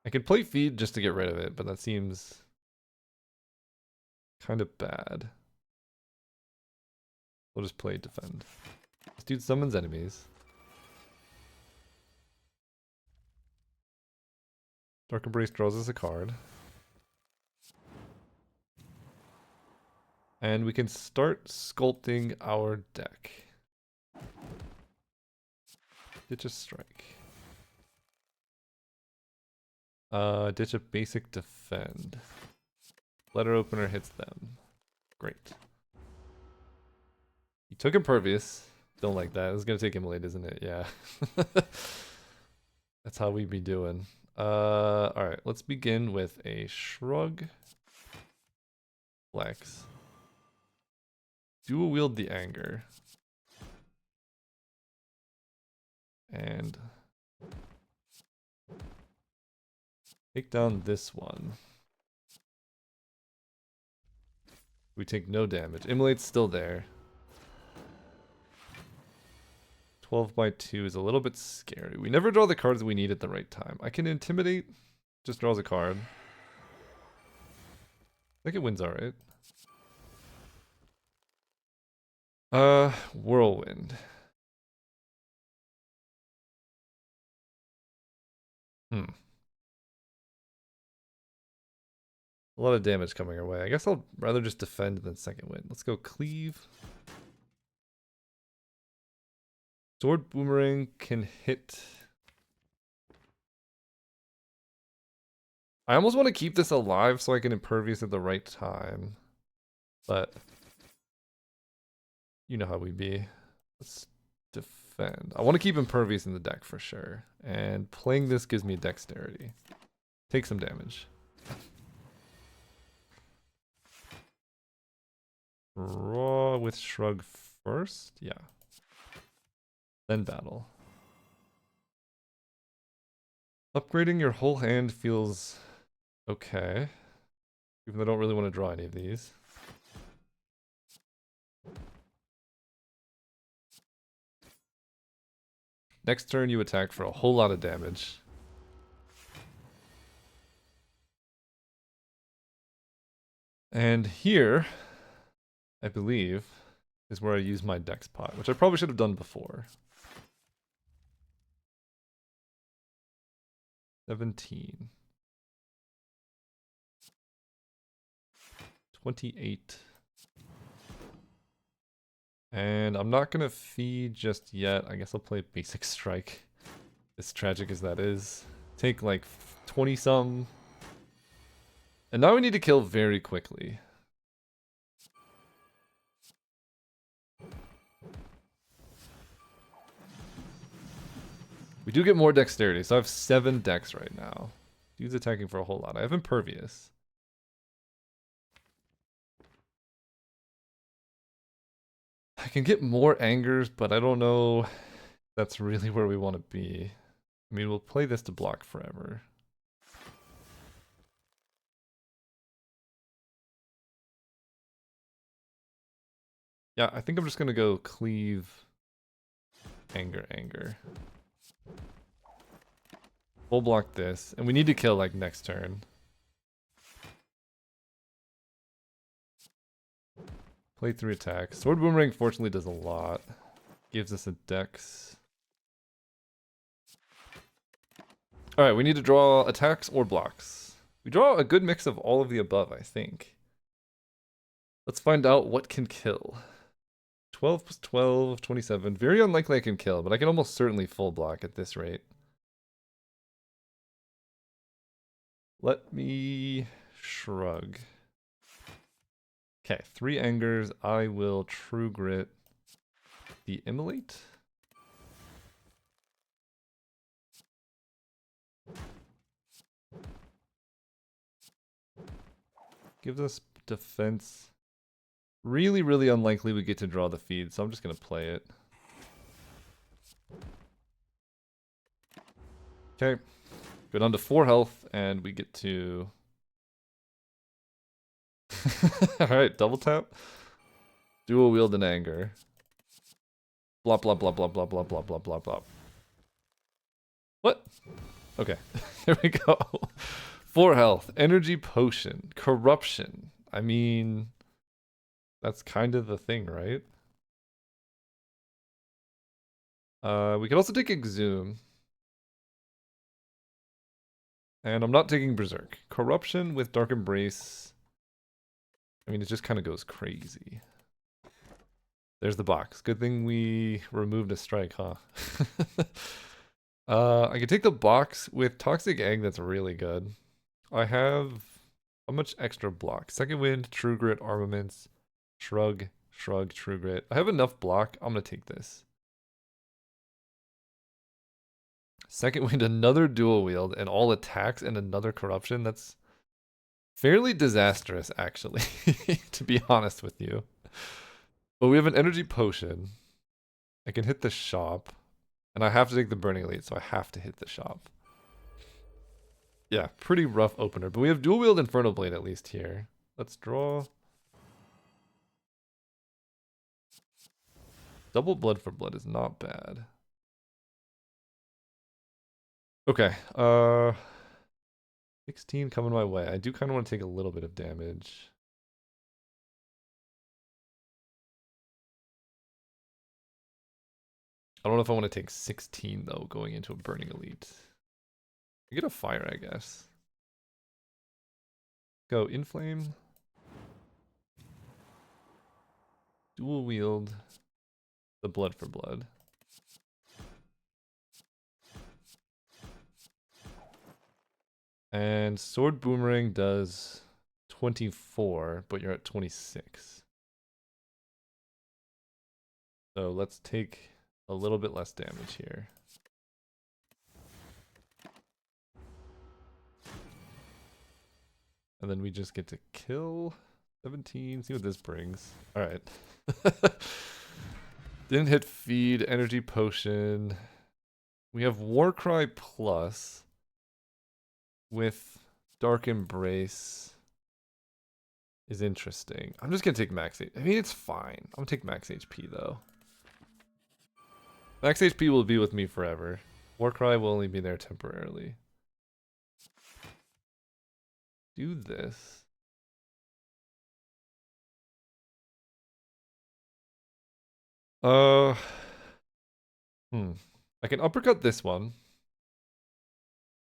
I could play Feed just to get rid of it, but that seems kind of bad. We'll just play Defend. This dude summons enemies. Dark Embrace draws us a card. And we can start sculpting our deck. Ditch a strike. Ditch a basic defend. Letter opener hits them. Great. He took Impervious. Don't like that. It's gonna take Immolate, isn't it? Yeah. That's how we be doing. Alright, let's begin with a shrug. Flex. Dual wield the anger. And take down this one. We take no damage. Immolate's still there. 12 by 2 is a little bit scary. We never draw the cards we need at the right time. I can intimidate. Just draws a card. I think it wins alright. Whirlwind. A lot of damage coming our way. I guess I'll rather just defend than second wind. Let's go cleave. Sword boomerang can hit. I almost want to keep this alive so I can impervious at the right time. But you know how we be. Let's defend. I want to keep impervious in the deck for sure. And playing this gives me dexterity. Take some damage. Draw with shrug first? Yeah. Then battle. Upgrading your whole hand feels okay. Even though I don't really want to draw any of these. Next turn you attack for a whole lot of damage. And here, I believe, is where I use my dex pot, which I probably should have done before. 17. 28. And I'm not going to feed just yet. I guess I'll play basic strike. As tragic as that is. Take like 20 some. And now we need to kill very quickly. We do get more dexterity, so I have 7 dex right now. Dude's attacking for a whole lot. I have impervious. I can get more angers, but I don't know if that's really where we want to be. I mean, we'll play this to block forever. Yeah, I think I'm just going to go cleave, anger. We'll block this, and we need to kill like next turn. Play 3 attacks. Sword Boomerang fortunately does a lot. Gives us a dex. Alright, we need to draw attacks or blocks. We draw a good mix of all of the above, I think. Let's find out what can kill. 12 plus 12, 27. Very unlikely I can kill, but I can almost certainly full block at this rate. Let me shrug. Okay, 3 angers. I will true grit the immolate. Gives us defense. Really, really unlikely we get to draw the feed, so I'm just going to play it. Okay. Go down to 4 health, and we get to... Alright, double tap. Dual wield and anger. Blah, blah, blah, blah, blah, blah, blah, blah, blah, blah. What? Okay, here we go. 4 health. Energy potion. Corruption. I mean... That's kind of the thing, right? We could also take Exhume. And I'm not taking Berserk. Corruption with Dark Embrace. I mean, it just kind of goes crazy. There's the box. Good thing we removed a strike, huh? I could take the box with Toxic Egg. That's really good. I have... How much extra block? Second Wind, True Grit, Armaments, Shrug, True Grit. I have enough block. I'm going to take this. Second wind, another dual wield, and all attacks and another corruption. That's fairly disastrous, actually, to be honest with you. But we have an energy potion. I can hit the shop. And I have to take the Burning Elite, so I have to hit the shop. Yeah, pretty rough opener. But we have dual wield Inferno Blade at least here. Let's draw. Double blood for blood is not bad. Okay, 16 coming my way. I do kind of want to take a little bit of damage. I don't know if I want to take 16 though, going into a Burning Elite. I get a fire, I guess. Go Inflame. Dual wield the blood for blood. And Sword Boomerang does 24, but you're at 26. So let's take a little bit less damage here. And then we just get to kill 17. See what this brings. Alright. Didn't hit feed, energy potion. We have Warcry plus with Dark Embrace is interesting. I'm just gonna take max HP. I mean, it's fine. I'm gonna take max HP though. Max HP will be with me forever. Warcry will only be there temporarily. Do this. I can uppercut this one.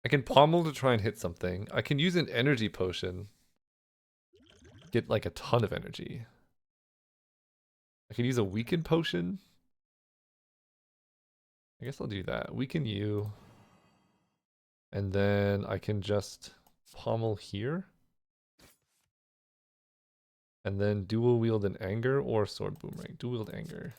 I can pommel to try and hit something. I can use an energy potion. Get like a ton of energy. I can use a weaken potion. I guess I'll do that. Weaken you. And then I can just pommel here. And then dual wield an anger or sword boomerang. Dual wield anger.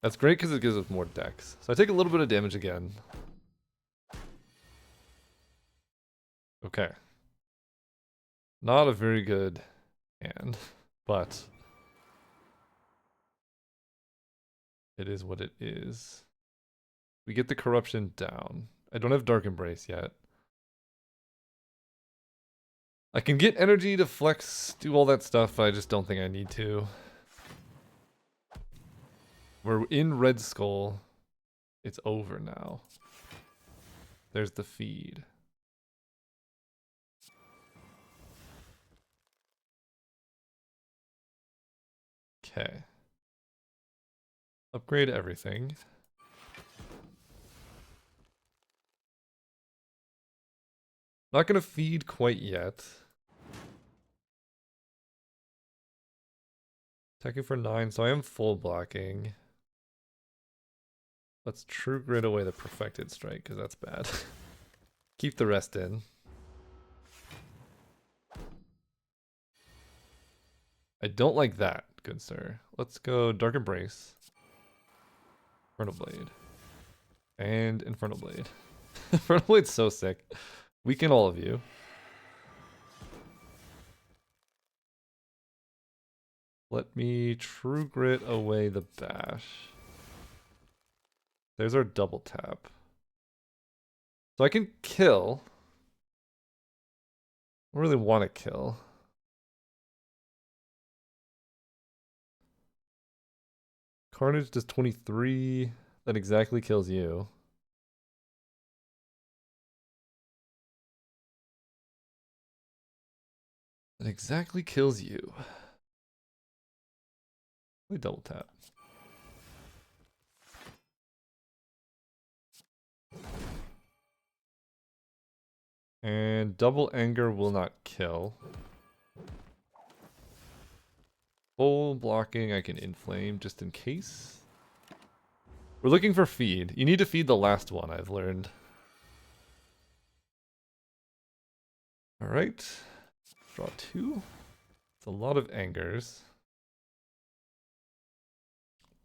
That's great because it gives us more dex. So I take a little bit of damage again. Okay. Not a very good hand, but it is what it is. We get the corruption down. I don't have Dark Embrace yet. I can get energy to flex, do all that stuff, but I just don't think I need to. We're in Red Skull. It's over now. There's the feed. Okay. Upgrade everything. Not gonna feed quite yet. Attacking for 9, so I am full blocking. Let's True Grit away the Perfected Strike, because that's bad. Keep the rest in. I don't like that, good sir. Let's go Dark Embrace. Infernal Blade. And Infernal Blade. Infernal Blade's so sick. Weaken all of you. Let me True Grit away the Bash. There's our double tap. So I can kill. I don't really want to kill. Carnage does 23. That exactly kills you. That exactly kills you. We double tap. And double anger will not kill. Full blocking, I can inflame just in case. We're looking for feed. You need to feed the last one, I've learned. Alright. Draw 2. It's a lot of angers.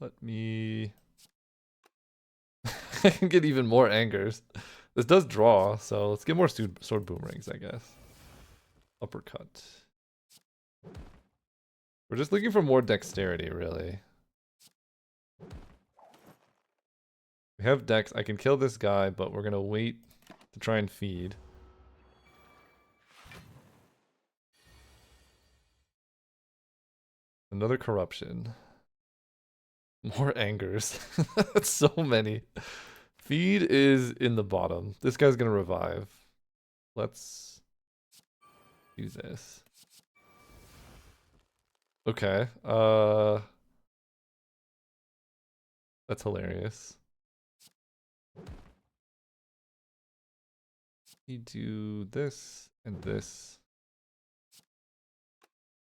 Let me... I can get even more angers. This does draw, so let's get more sword boomerangs, I guess. Uppercut. We're just looking for more dexterity, really. We have dex. I can kill this guy, but we're gonna wait to try and feed. Another corruption. More angers. That's so many. Feed is in the bottom. This guy's gonna revive. Let's do this. Okay. That's hilarious. You do this and this.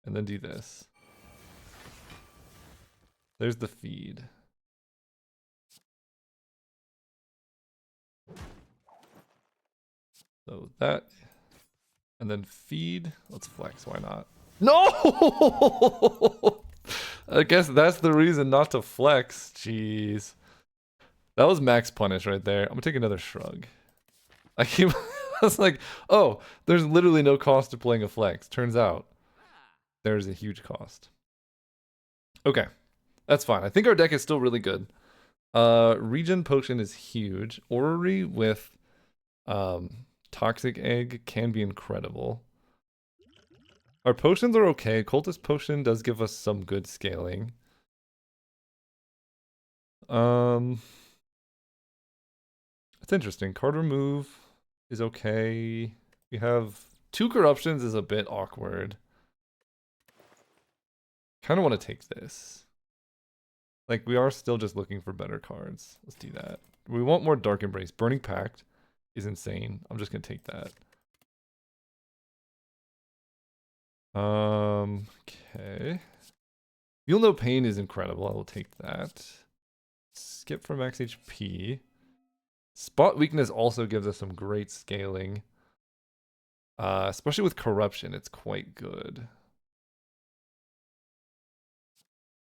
And then do this. There's the feed. So that, and then feed. Let's flex, why not? No! I guess that's the reason not to flex. Jeez. That was max punish right there. I'm gonna take another shrug. I was like, oh, there's literally no cost to playing a flex. Turns out, there's a huge cost. Okay, that's fine. I think our deck is still really good. Regen potion is huge. Orrery with toxic egg can be incredible. Our potions are okay. Cultist potion does give us some good scaling. It's interesting. Card remove is okay. We have 2 corruptions is a bit awkward. Kind of want to take this. Like, we are still just looking for better cards. Let's do that. We want more Dark Embrace. Burning Pact is insane. I'm just going to take that. Okay. Feel No Pain is incredible. I will take that. Skip for max HP. Spot Weakness also gives us some great scaling. Especially with Corruption, it's quite good.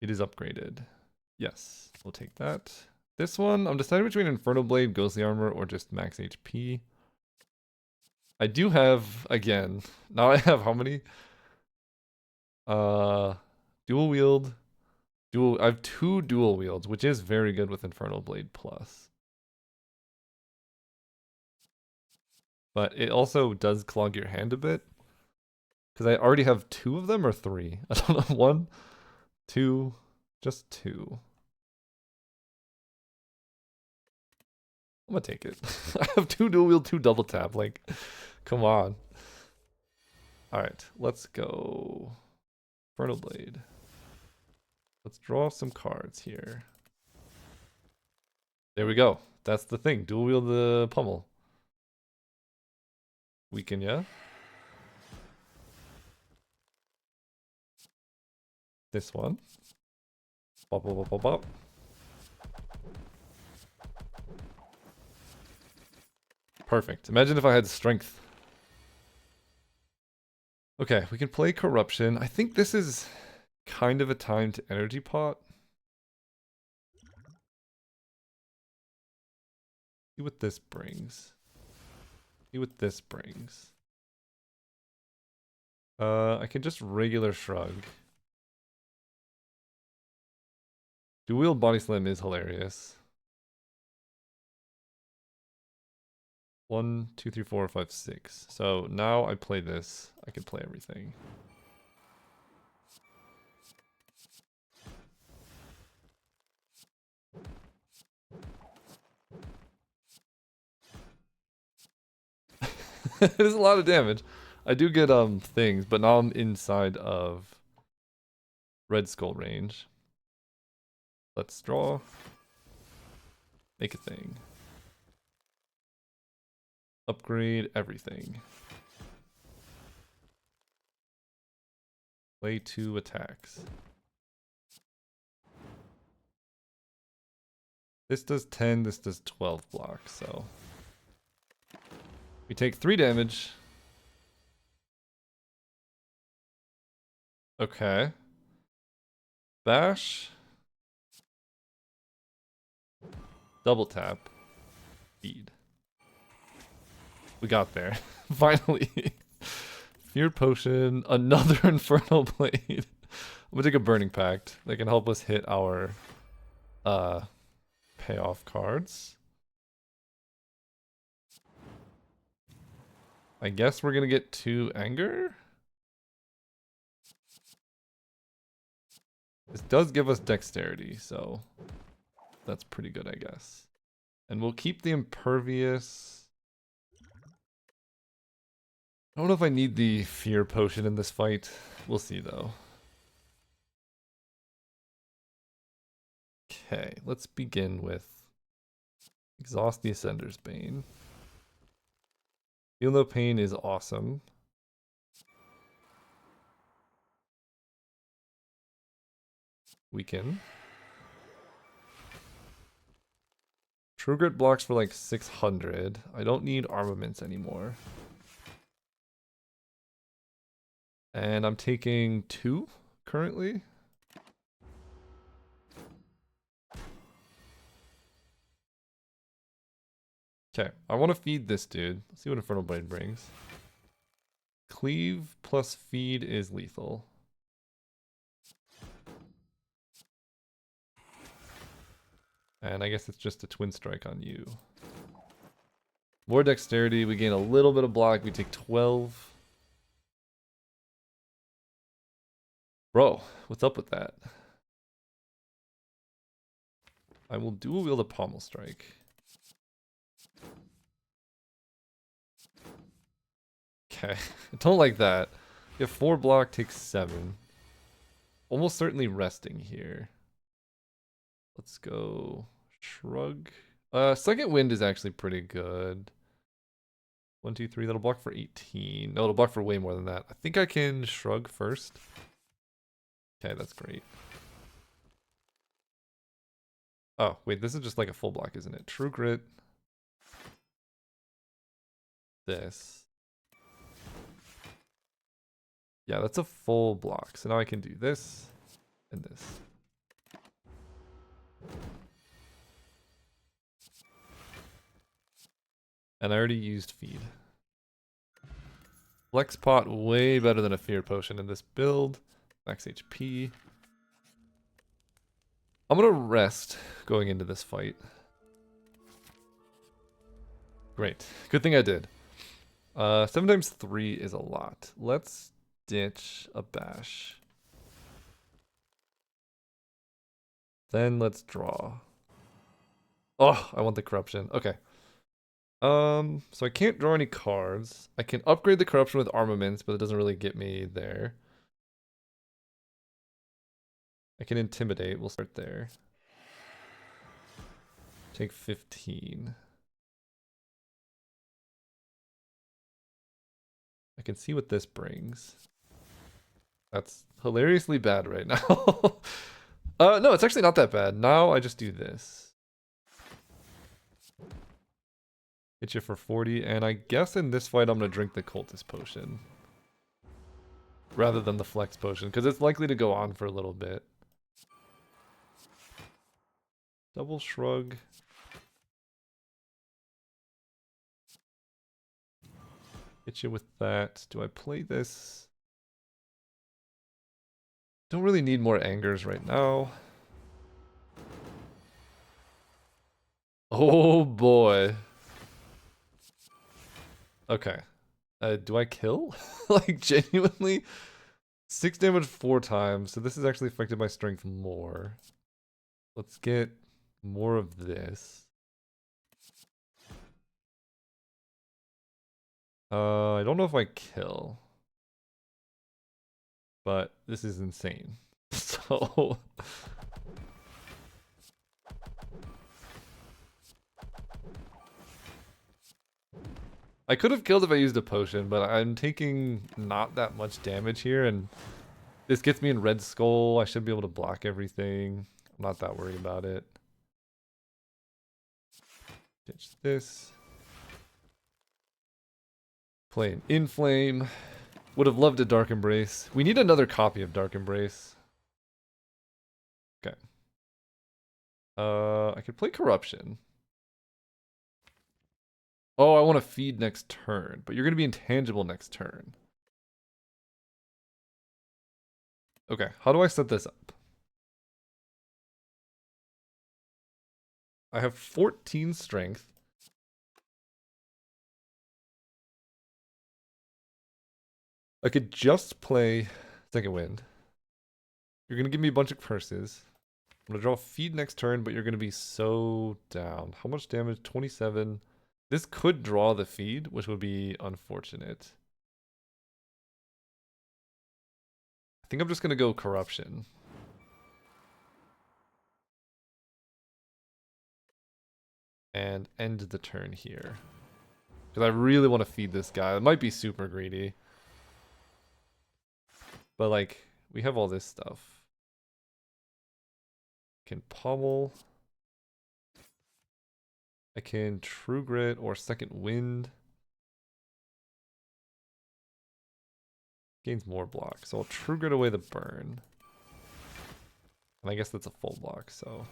It is upgraded. Yes, we'll take that. This one, I'm deciding between Infernal Blade, Ghostly Armor, or just max HP. I do have, again, now I have how many? Dual wield. I have 2 dual wields, which is very good with Infernal Blade Plus. But it also does clog your hand a bit. Because I already have 2 of them or 3. I don't know. 1, 2, just 2. I'm gonna take it. I have 2 dual wield, 2 double tap. Like, come on. Alright, let's go. Infernal Blade. Let's draw some cards here. There we go. That's the thing. Dual wield the pummel. Weaken, yeah? This one. Bop, bop, bop, bop, bop. Perfect. Imagine if I had strength. Okay, we can play Corruption. I think this is kind of a time to energy pot. See what this brings. See what this brings. I can just regular shrug. Dual wield body slam is hilarious. 1, 2, 3, 4, 5, 6. So now I play this. I can play everything. It is a lot of damage. I do get things, but now I'm inside of Red Skull range. Let's draw. Make a thing. Upgrade everything. Play 2 attacks. This does 10, this does 12 blocks, so we take 3 damage. Okay. Bash. Double tap. Feed. We got there. Finally. Fear Potion. Another Infernal Blade. I'm gonna take a Burning Pact. That can help us hit our payoff cards. I guess we're gonna get 2 Anger. This does give us Dexterity, so that's pretty good, I guess. And we'll keep the Impervious. I don't know if I need the Fear Potion in this fight. We'll see, though. Okay, let's begin with Exhaust the Ascender's Bane. Feel No Pain is awesome. Weaken. True Grit blocks for like 600. I don't need armaments anymore. And I'm taking 2 currently. Okay, I want to feed this dude. Let's see what Infernal Blade brings. Cleave plus feed is lethal. And I guess it's just a Twin Strike on you. More Dexterity, we gain a little bit of block, we take 12. Bro, what's up with that? I will dual wield a Pommel Strike. Okay, I don't like that. You have 4 block, takes 7. Almost certainly resting here. Let's go Shrug. Second Wind is actually pretty good. 1, 2, 3, that'll block for 18. No, it'll block for way more than that. I think I can Shrug first. Okay, that's great. Oh, wait, this is just like a full block, isn't it? True Grit. This. Yeah, that's a full block. So now I can do this and this. And I already used feed. Flex pot way better than a fear potion in this build. Max HP. I'm gonna rest going into this fight. Great. Good thing I did. 7 times 3 is a lot. Let's ditch a bash. Then let's draw. Oh, I want the corruption. Okay. So I can't draw any cards. I can upgrade the corruption with armaments, but it doesn't really get me there. I can intimidate. We'll start there. Take 15. I can see what this brings. That's hilariously bad right now. No, it's actually not that bad. Now I just do this. Hit you for 40, and I guess in this fight I'm gonna drink the Cultist Potion. Rather than the Flex Potion, because it's likely to go on for a little bit. Double Shrug. Hit you with that. Do I play this? Don't really need more Angers right now. Oh boy. Okay. Do I kill? Like, genuinely? 6 damage 4 times, so this is actually affected my strength more. Let's get more of this. I don't know if I kill. But this is insane. So... I could have killed if I used a potion, but I'm taking not that much damage here, and this gets me in Red Skull. I should be able to block everything. I'm not that worried about it. Ditch this. Play an Inflame. Would have loved a Dark Embrace. We need another copy of Dark Embrace. Okay. I could play Corruption. Oh, I want to feed next turn, but you're going to be intangible next turn. Okay, how do I set this up? I have 14 strength. I could just play Second Wind. You're going to give me a bunch of curses. I'm going to draw feed next turn, but you're going to be so down. How much damage? 27. This could draw the feed, which would be unfortunate. I think I'm just going to go corruption. And end the turn here. Because I really want to feed this guy. It might be super greedy. But like, we have all this stuff. Can pommel. I can True Grit or Second Wind. Gains more block. So I'll True Grit away the burn. And I guess that's a full block, so.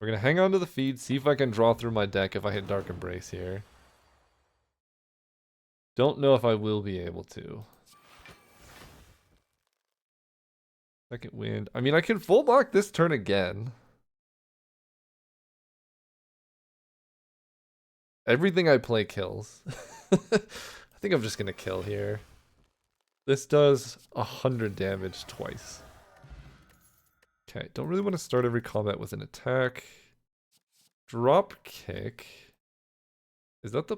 We're going to hang on to the feed, see if I can draw through my deck if I hit Dark Embrace here. Don't know if I will be able to. Second Wind. I mean, I can full block this turn again. Everything I play kills. I think I'm just going to kill here. This does 100 damage twice. Okay, don't really want to start every combat with an attack. Drop kick. Is that the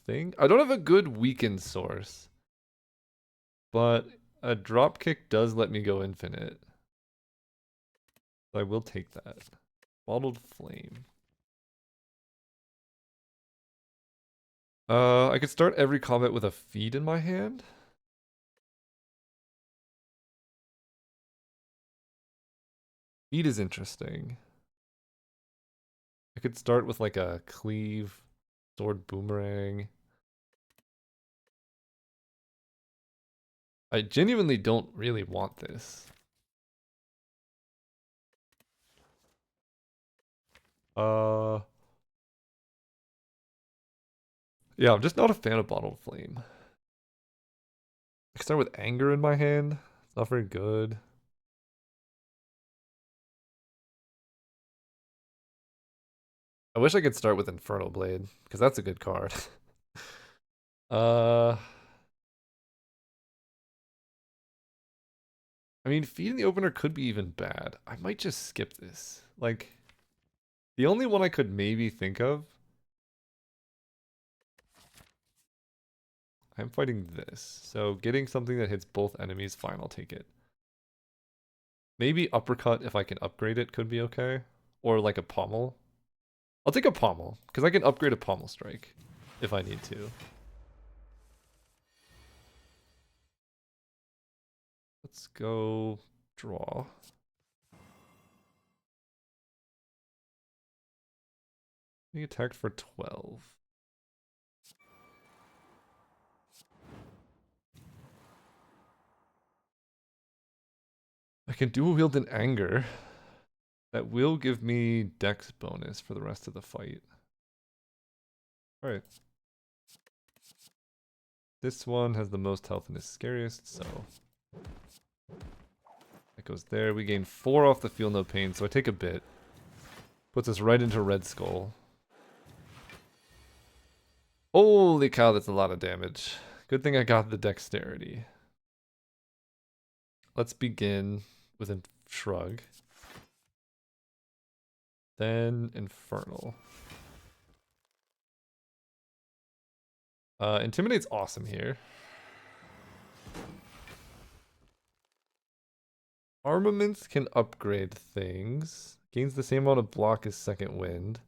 thing? I don't have a good weaken source. But a drop kick does let me go infinite. So I will take that. Bottled Flame. I could start every combat with a feed in my hand. Feed is interesting. I could start with like a cleave, sword boomerang. I genuinely don't really want this. Yeah, I'm just not a fan of Bottled Flame. I can start with Anger in my hand. It's not very good. I wish I could start with Infernal Blade, because that's a good card. uh... I mean, feeding the opener could be even bad. I might just skip this. Like, the only one I could maybe think of... I'm fighting this. So getting something that hits both enemies, fine, I'll take it. Maybe Uppercut, if I can upgrade it, could be okay. Or like a Pommel. I'll take a Pommel, because I can upgrade a Pommel Strike if I need to. Let's go draw. He attacked for 12. I can dual wield in Anger. That will give me Dex bonus for the rest of the fight. Alright. This one has the most health and is scariest, so... That goes there. We gain 4 off the Feel No Pain, so I take a bit. Puts us right into Red Skull. Holy cow, that's a lot of damage. Good thing I got the Dexterity. Let's begin with a Shrug. Then Infernal. Intimidate's awesome here. Armaments can upgrade things. Gains the same amount of block as Second Wind.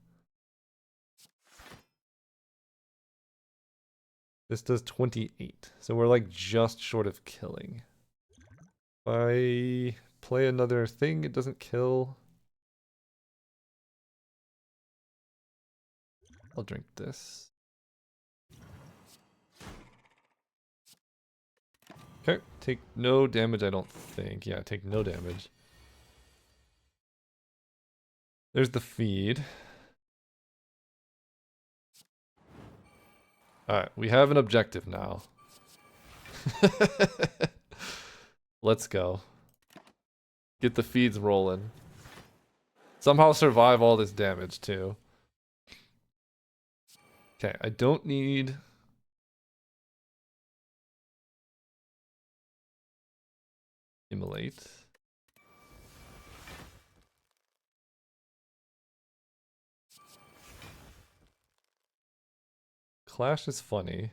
This does 28. So we're like just short of killing. If I play another thing, it doesn't kill. I'll drink this. Okay, take no damage, I don't think. Yeah, take no damage. There's the feed. Alright, we have an objective now. Let's go. Get the feeds rolling. Somehow survive all this damage too. Okay, I don't need... Immolate. Clash is funny.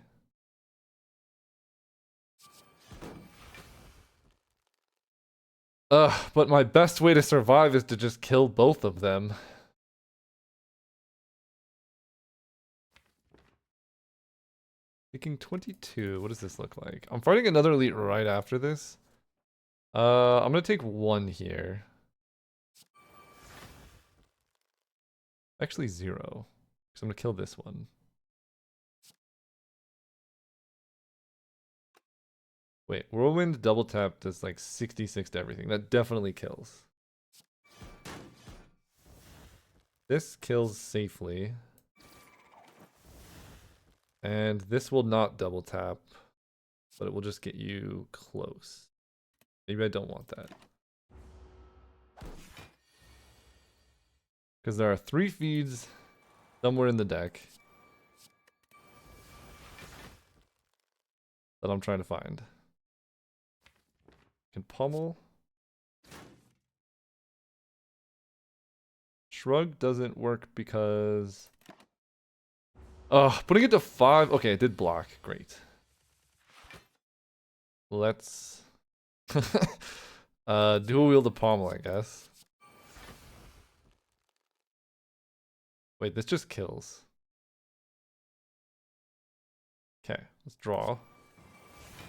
But my best way to survive is to just kill both of them. Taking 22, what does this look like? I'm fighting another elite right after this. I'm gonna take one here. Actually 0, because I'm gonna kill this one. Wait, Whirlwind double tap does like 66 to everything. That definitely kills. This kills safely. And this will not double tap, but it will just get you close. Maybe I don't want that. Because there are 3 feeds somewhere in the deck that I'm trying to find. Can pummel. Shrug doesn't work because... putting it to 5. Okay, it did block. Great. Let's... dual wield the pommel, I guess. Wait, this just kills. Okay, let's draw.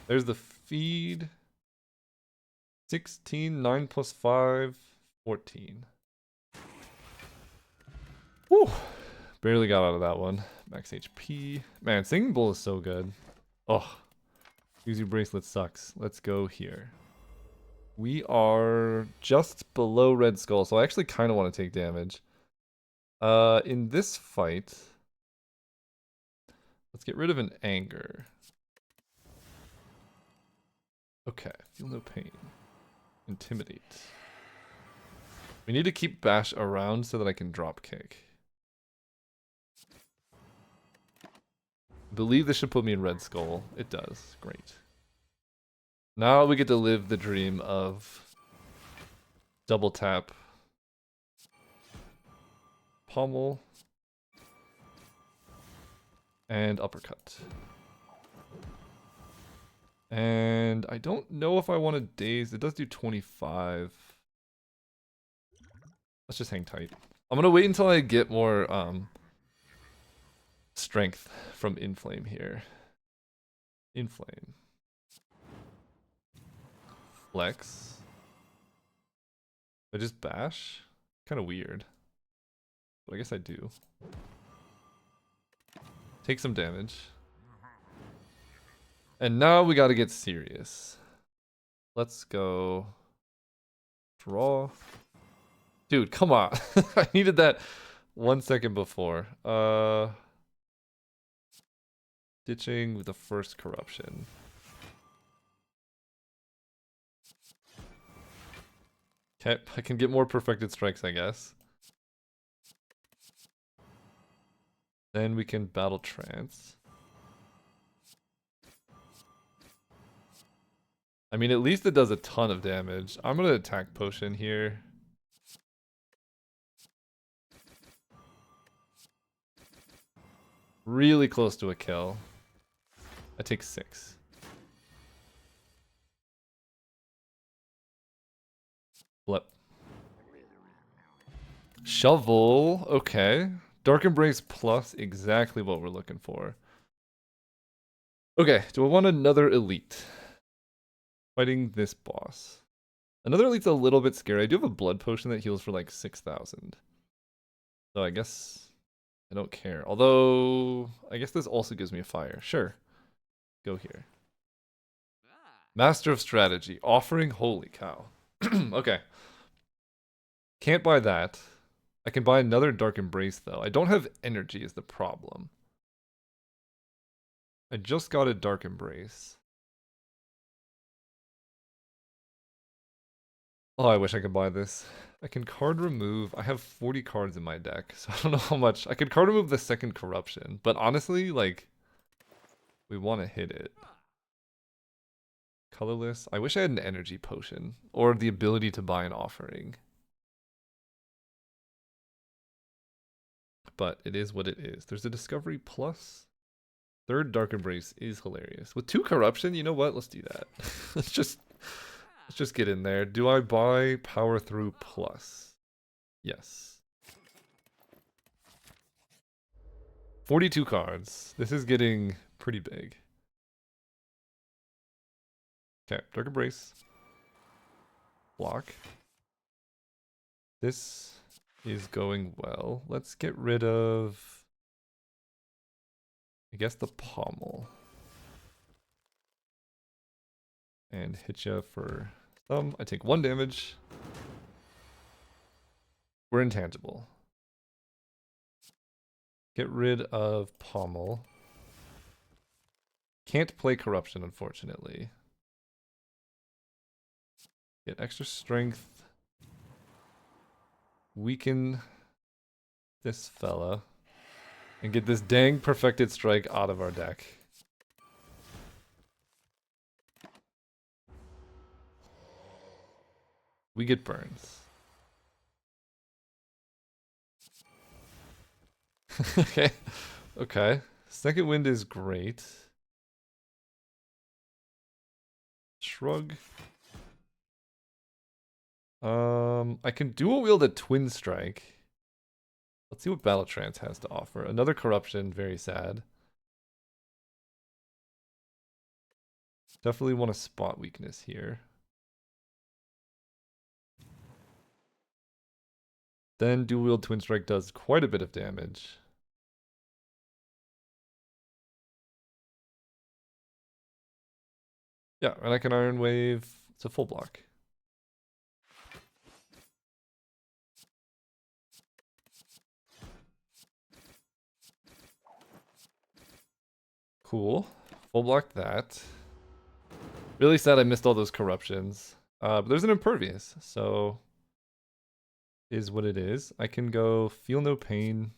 There's the feed. 16, 9 plus 5, 14. Woo! Barely got out of that one. Max HP. Man, Singing Bull is so good. Oh. Use your bracelet sucks. Let's go here. We are just below Red Skull, so I actually kind of want to take damage. In this fight, let's get rid of an anger. Okay, feel no pain. Intimidate. We need to keep Bash around so that I can drop kick. I believe this should put me in Red Skull. It does. Great. Now we get to live the dream of double tap, pommel, and uppercut. And I don't know if I want to daze. It does do 25. Let's just hang tight. I'm gonna wait until I get more strength from Inflame here. Inflame. Flex. I just bash? Kind of weird. But I guess I do. Take some damage. And now we gotta get serious. Let's go. Draw. Dude, come on. I needed that 1 second before. Ditching with the first corruption. Okay, I can get more perfected strikes, I guess. Then we can battle trance. I mean, at least it does a ton of damage. I'm gonna attack potion here. Really close to a kill. I take 6. Flip. Shovel. Okay. Dark Embrace plus exactly what we're looking for. Okay, do I want another elite? Fighting this boss. Another elite's a little bit scary. I do have a blood potion that heals for like 6,000. So I guess I don't care. Although, I guess this also gives me a fire. Sure. Go here. Master of Strategy. Offering. Holy cow. Okay. Can't buy that. I can buy another Dark Embrace though. I don't have energy is the problem. I just got a Dark Embrace. Oh, I wish I could buy this. I can card remove. I have 40 cards in my deck, so I don't know how much. I could card remove the second corruption, but honestly, like, we want to hit it. Colorless. I wish I had an energy potion or the ability to buy an offering. But it is what it is. There's a Discovery Plus. Third Dark Embrace is hilarious. With 2 corruption, you know what? Let's do that. let's just get in there. Do I buy Power Through Plus? Yes. 42 cards. This is getting pretty big. Okay, Dark Embrace. Block. This is going well. Let's get rid of, I guess, the pommel. And hit ya for some. I take 1 damage. We're intangible. Get rid of pommel. Can't play corruption, unfortunately. Get extra strength. Weaken this fella. And get this dang perfected strike out of our deck. We get burns. Okay. Okay. Second wind is great. Shrug. I can dual wield a twin strike. Let's see what Battle Trance has to offer. Another corruption, very sad. Definitely want a spot weakness here. Then dual wield twin strike does quite a bit of damage. Yeah, and I can Iron Wave. It's a full block. Cool. Full block that. Really sad I missed all those corruptions. But there's an impervious, so is what it is. I can go Feel No Pain.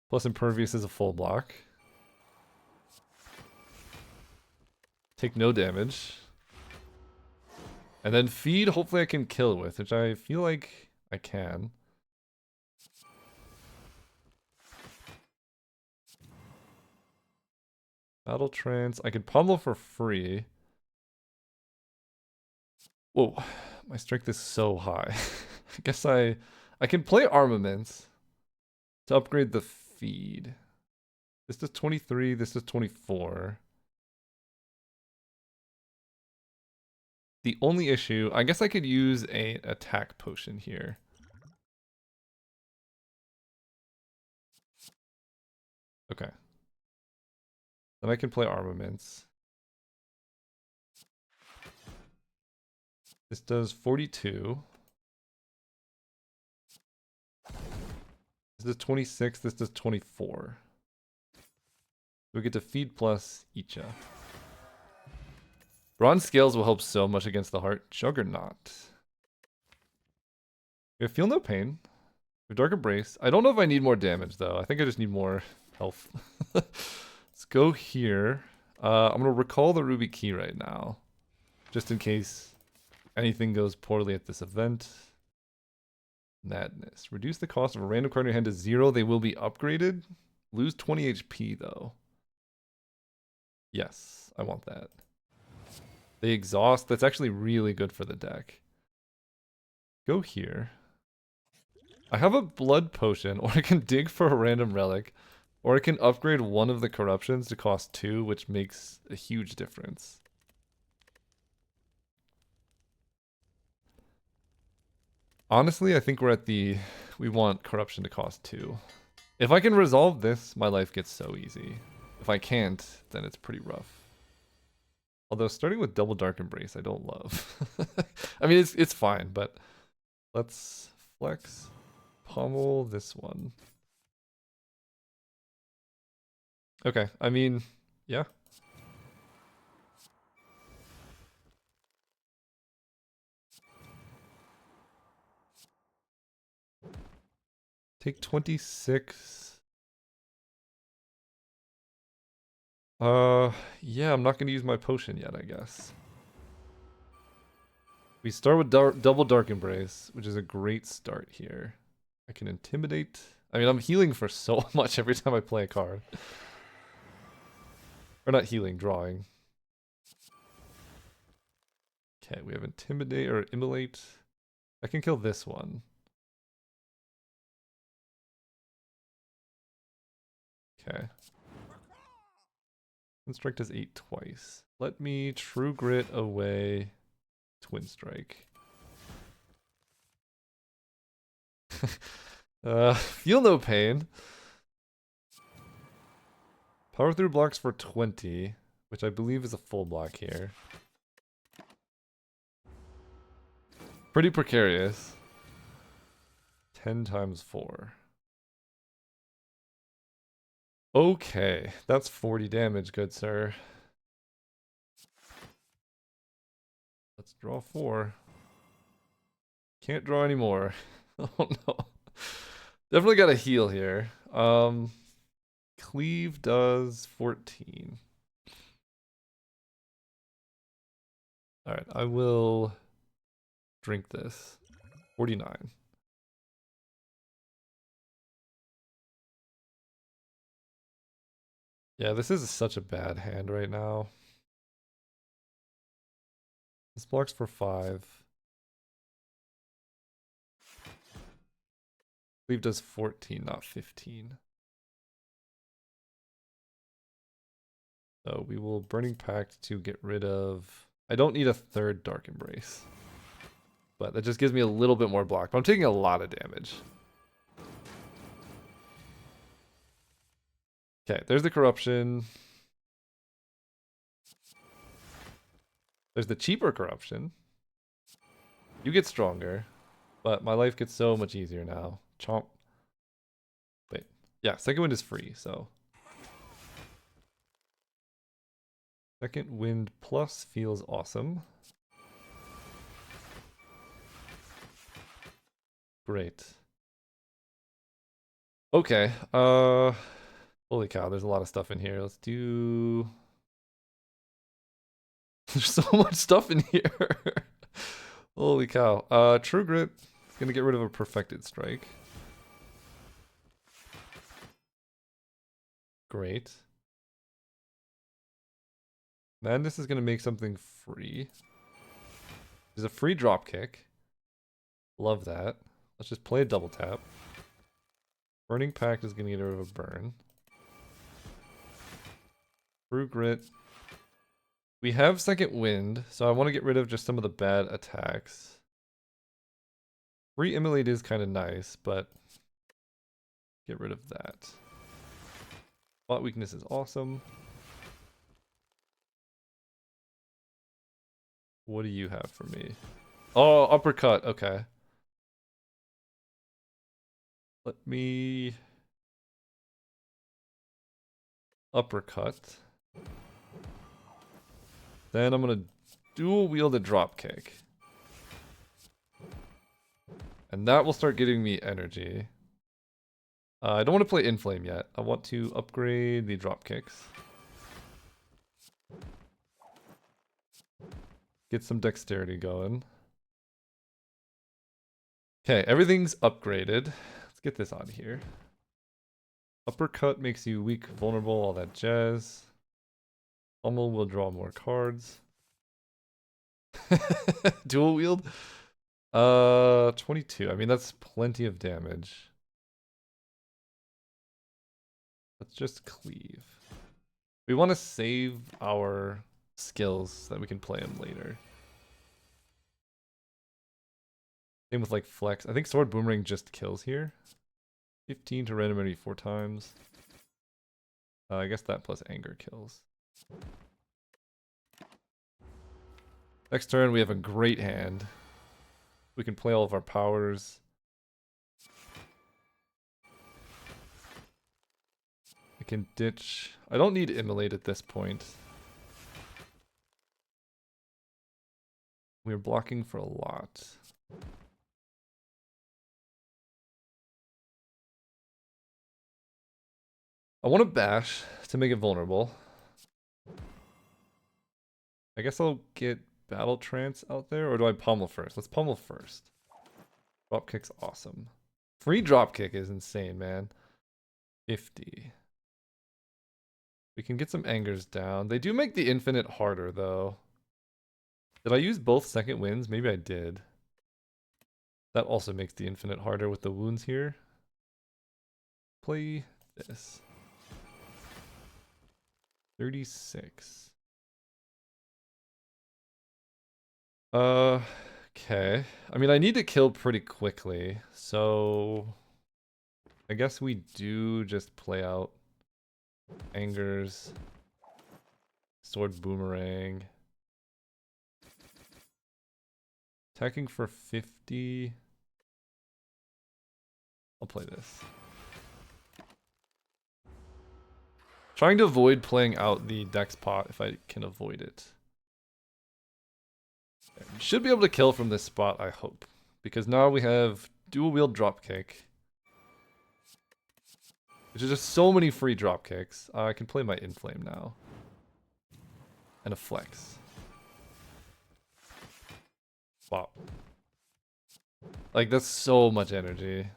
Plus impervious is a full block. Take no damage. And then feed, hopefully I can kill with, which I feel like I can. Battle Trance. I could pummel for free. Whoa, my strength is so high. I guess I can play armaments to upgrade the feed. This is 23, this is 24. The only issue, I guess I could use a attack potion here. Okay. Then I can play armaments. This does 42. This does 26, this does 24. We get to feed plus Icha. Bronze Scales will help so much against the Heart. Juggernaut. We have Feel No Pain. We have Dark Embrace. I don't know if I need more damage, though. I think I just need more health. Let's go here. I'm going to recall the Ruby Key right now. Just in case anything goes poorly at this event. Madness. Reduce the cost of a random card in your hand to 0. They will be upgraded. Lose 20 HP, though. Yes, I want that. The exhaust, that's actually really good for the deck. Go here. I have a blood potion, or I can dig for a random relic, or I can upgrade one of the corruptions to cost 2, which makes a huge difference. Honestly, I think we're at the... we want corruption to cost 2. If I can resolve this, my life gets so easy. If I can't, then it's pretty rough. Although starting with double Dark Embrace, I don't love. I mean, it's fine, but let's flex, pommel this one. Okay, I mean, yeah. Take 26. Yeah, I'm not going to use my potion yet, I guess. We start with double Dark Embrace, which is a great start here. I can Intimidate. I mean, I'm healing for so much every time I play a card. Or not healing, drawing. Okay, we have Intimidate or Immolate. I can kill this one. Okay. And Strike does 8 twice. Let me True Grit away Twin Strike. Feel no pain. Power through blocks for 20, which I believe is a full block here. Pretty precarious. 10 times 4. Okay, that's 40 damage, good sir. Let's draw 4. Can't draw anymore. Oh no. Definitely got a heal here. Cleave does 14. Alright, I will drink this. 49. Yeah, this is such a bad hand right now. This blocks for 5. Cleave does 14, not 15. So we will Burning Pact to get rid of... I don't need a third Dark Embrace. But that just gives me a little bit more block. But I'm taking a lot of damage. Okay, there's the Corruption. There's the cheaper Corruption. You get stronger. But my life gets so much easier now. Chomp. Wait. Yeah, Second Wind is free, so... Second Wind plus feels awesome. Great. Okay, holy cow, there's a lot of stuff in here. Let's do... There's so much stuff in here. Holy cow. True Grit is gonna get rid of a Perfected Strike. Great. Madness is gonna make something free. There's a free drop kick. Love that. Let's just play a double tap. Burning Pact is gonna get rid of a burn. True Grit. We have Second Wind, so I want to get rid of just some of the bad attacks. Free Immolate is kind of nice, but get rid of that. Spot Weakness is awesome. What do you have for me? Oh, Uppercut, okay. Let me... Uppercut. Then I'm gonna dual wield a drop kick. And that will start getting me energy. I don't want to play Inflame yet. I want to upgrade the drop kicks. Get some dexterity going. Okay, everything's upgraded. Let's get this out of here. Uppercut makes you weak, vulnerable, all that jazz. Pummel will draw more cards. Dual wield? 22. I mean, that's plenty of damage. Let's just cleave. We want to save our skills so that we can play them later. Same with like flex. I think Sword Boomerang just kills here. 15 to random enemy 4 times. I guess that plus anger kills. Next turn we have a great hand. We can play all of our powers. I can ditch. I don't need Immolate at this point. We're blocking for a lot. I want to bash to make it vulnerable. I guess I'll get Battle Trance out there, or do I pummel first? Let's pummel first. Dropkick's awesome. Free dropkick is insane, man. 50. We can get some angers down. They do make the infinite harder, though. Did I use both second winds? Maybe I did. That also makes the infinite harder with the wounds here. Play this. 36. Okay. I mean, I need to kill pretty quickly, so I guess we do just play out angers, sword boomerang, attacking for 50. I'll play this. Trying to avoid playing out the dex pot if I can avoid it. We should be able to kill from this spot, I hope. Because now we have dual wield dropkick. Which is just so many free dropkicks. I can play my inflame now. And a flex. Wow. Like, that's so much energy.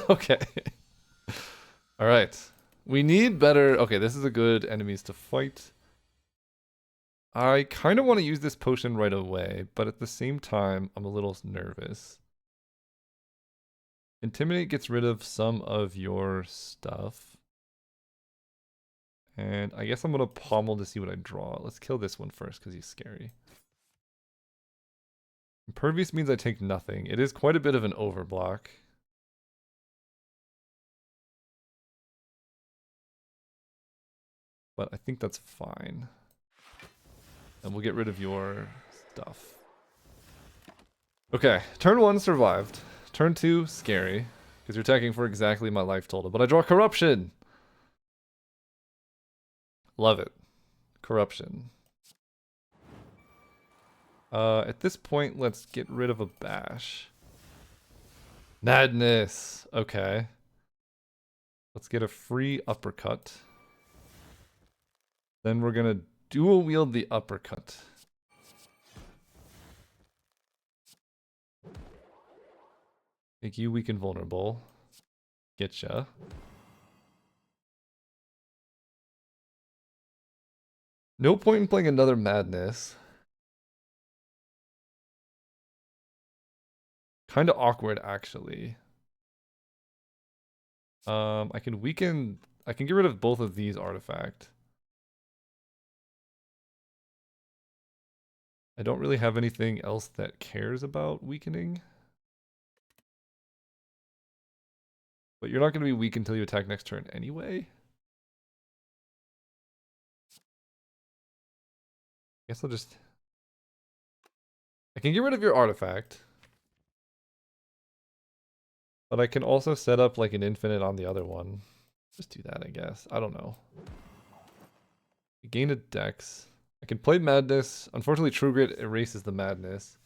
Okay. Alright. We need better... Okay, this is a good enemies to fight. I kind of want to use this potion right away, but at the same time, I'm a little nervous. Intimidate gets rid of some of your stuff. And I guess I'm going to pommel to see what I draw. Let's kill this one first because he's scary. Impervious means I take nothing. It is quite a bit of an overblock. But I think that's fine. And we'll get rid of your stuff. Okay, turn 1 survived. Turn 2, scary. Because you're attacking for exactly my life total. But I draw corruption! Love it. Corruption. At this point, let's get rid of a bash. Madness! Okay. Let's get a free uppercut. Then we're gonna dual wield the uppercut. Make you weak and vulnerable. Getcha. No point in playing another madness. Kinda awkward, actually. I can weaken... I can get rid of both of these artifacts. I don't really have anything else that cares about weakening. But you're not going to be weak until you attack next turn anyway. Guess I'll just... I can get rid of your artifact. But I can also set up like an infinite on the other one. Just do that, I guess. I don't know. Gain a dex. I can play Madness. Unfortunately, True Grit erases the Madness.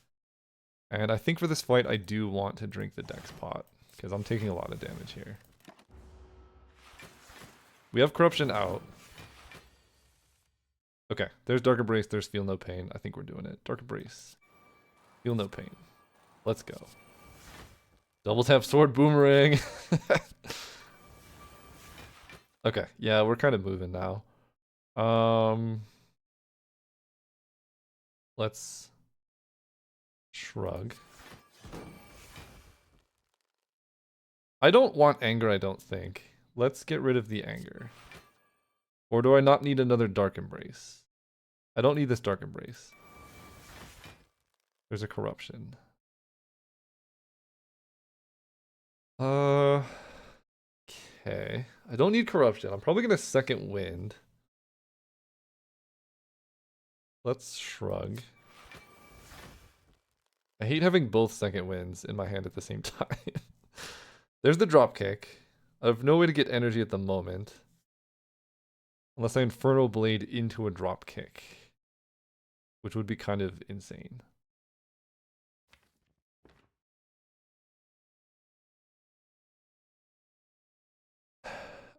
And I think for this fight, I do want to drink the Dex Pot. Because I'm taking a lot of damage here. We have Corruption out. Okay, there's Dark Embrace, there's Feel No Pain. I think we're doing it. Dark Embrace. Feel No Pain. Let's go. Double tap Sword Boomerang. Okay, yeah, we're kind of moving now. Let's shrug. I don't want anger, I don't think. Let's get rid of the anger. Or do I not need another Dark Embrace? I don't need this Dark Embrace. There's a corruption. Okay. I don't need corruption. I'm probably gonna second wind. Let's shrug. I hate having both second winds in my hand at the same time. There's the drop kick. I have no way to get energy at the moment. Unless I Inferno Blade into a drop kick. Which would be kind of insane. I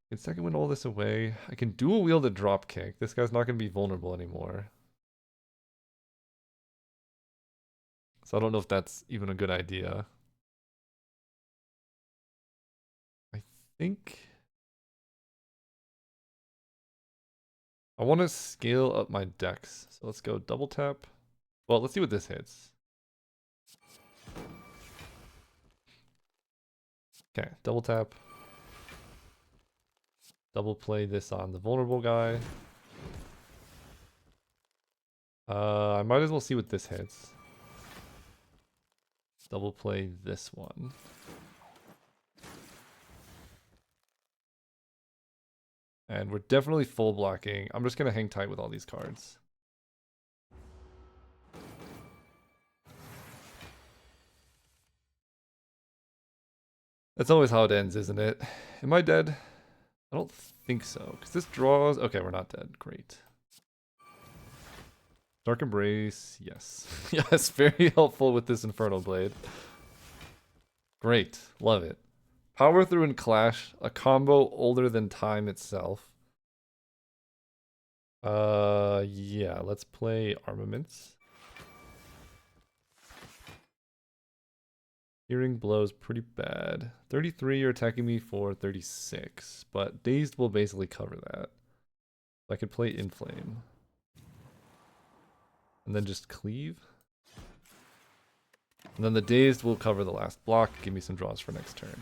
can second wind all this away. I can dual wield a drop kick. This guy's not going to be vulnerable anymore. So I don't know if that's even a good idea. I think I want to scale up my decks. So let's go double tap. Well, let's see what this hits. Okay, double tap. Double play this on the vulnerable guy. I might as well see what this hits. Double play this one. And we're definitely full blocking. I'm just going to hang tight with all these cards. That's always how it ends, isn't it? Am I dead? I don't think so. Because this draws... Okay, we're not dead. Great. Dark Embrace. Yes. Yes, very helpful with this Inferno Blade. Great. Love it. Power Through and Clash. A combo older than time itself. Yeah. Let's play Armaments. Hearing Blow's pretty bad. 33, you're attacking me for 36, but Dazed will basically cover that. I could play Inflame. And then just Cleave. And then the Dazed will cover the last block, give me some draws for next turn.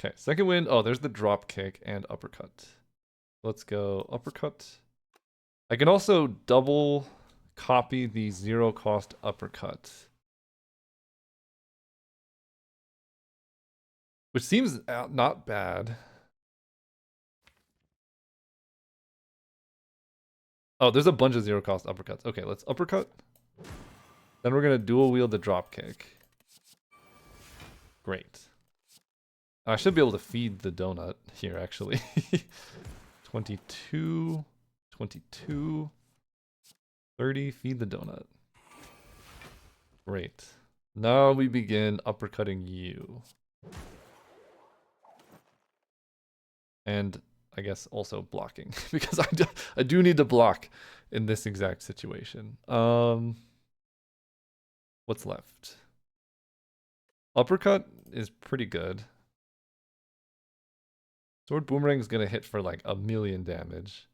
Okay, second wind. Oh, there's the drop kick and uppercut. Let's go uppercut. I can also double copy the 0-cost uppercut. Which seems not bad. Oh, there's a bunch of 0-cost uppercuts. Okay, let's uppercut. Then we're going to dual wield the drop kick. Great. I should be able to feed the donut here, actually. 22, 22, 30, feed the donut. Great. Now we begin uppercutting you. And I guess also blocking, because I do need to block in this exact situation. What's left? Uppercut is pretty good. Sword Boomerang is going to hit for like 1,000,000 damage.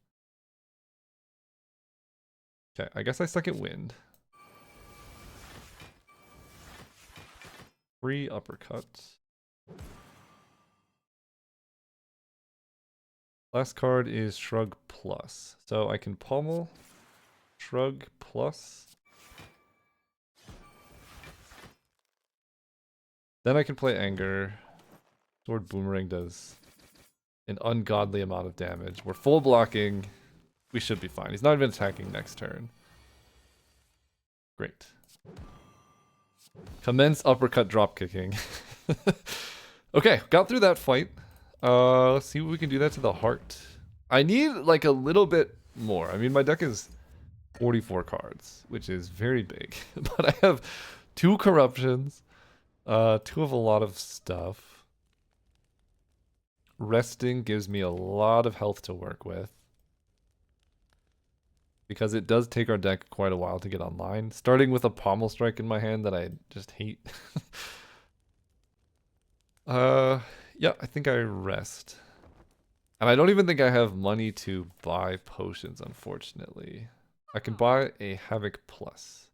Okay, I guess I second wind. 3 uppercuts. Last card is Shrug Plus. So I can pommel, Shrug Plus. Then I can play Anger. Sword Boomerang does an ungodly amount of damage. We're full blocking. We should be fine. He's not even attacking next turn. Great. Commence uppercut drop kicking. Okay, got through that fight. Let's see what we can do that to the heart. I need like a little bit more. I mean, my deck is 44 cards, which is very big. But I have 2 corruptions, 2 of a lot of stuff. Resting gives me a lot of health to work with. Because it does take our deck quite a while to get online. Starting with a pommel strike in my hand that I just hate. Yeah, I think I rest. And I don't even think I have money to buy potions, unfortunately. I can buy a Havoc Plus.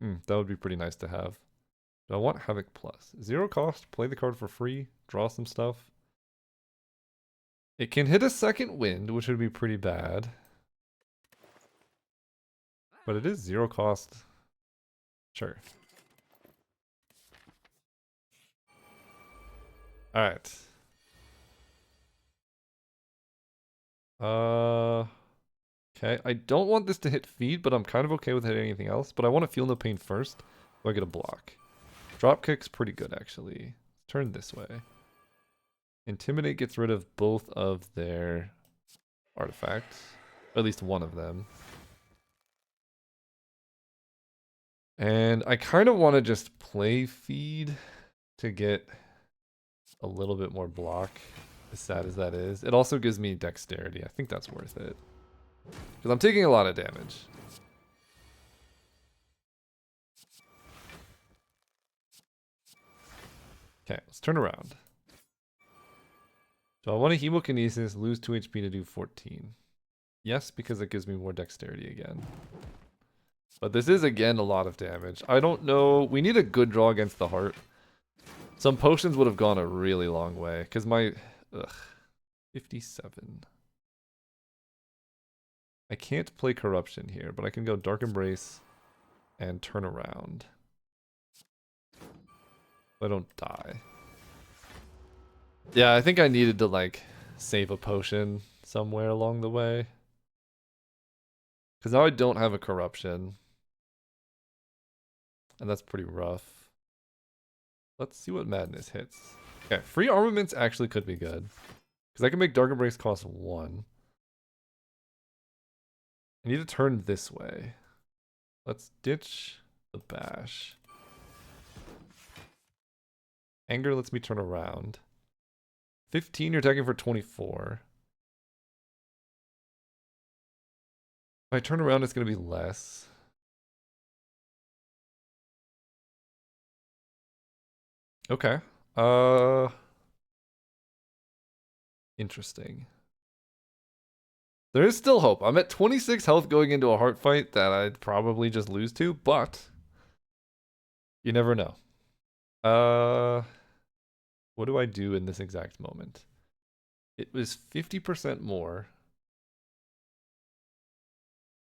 That would be pretty nice to have. Do I want Havoc Plus? 0 cost, play the card for free, draw some stuff. It can hit a second wind, which would be pretty bad. But it is 0 cost. Sure. Alright. Okay, I don't want this to hit feed, but I'm kind of okay with hitting anything else. But I want to feel no pain first, so I get a block. Drop kick's pretty good, actually. Turn this way. Intimidate gets rid of both of their artifacts. Or at least one of them. And I kind of want to just play feed to get a little bit more block, as sad as that is. It also gives me dexterity. I think that's worth it. Because I'm taking a lot of damage. Okay, let's turn around. So I want a hemokinesis, lose 2 HP to do 14. Yes, because it gives me more dexterity again. But this is, again, a lot of damage. I don't know. We need a good draw against the heart. Some potions would have gone a really long way. Because my... Ugh. 57. I can't play Corruption here, but I can go Dark Embrace and turn around. So I don't die. Yeah, I think I needed to, like, save a potion somewhere along the way. Because now I don't have a Corruption. And that's pretty rough. Let's see what Madness hits. Okay, free armaments actually could be good. Because I can make Dark Embrace cost 1. I need to turn this way. Let's ditch the bash. Anger lets me turn around. 15, you're attacking for 24. If I turn around, it's going to be less. Okay. Interesting. There is still hope. I'm at 26 health going into a heart fight that I'd probably just lose to, but you never know. What do I do in this exact moment? It was 50% more.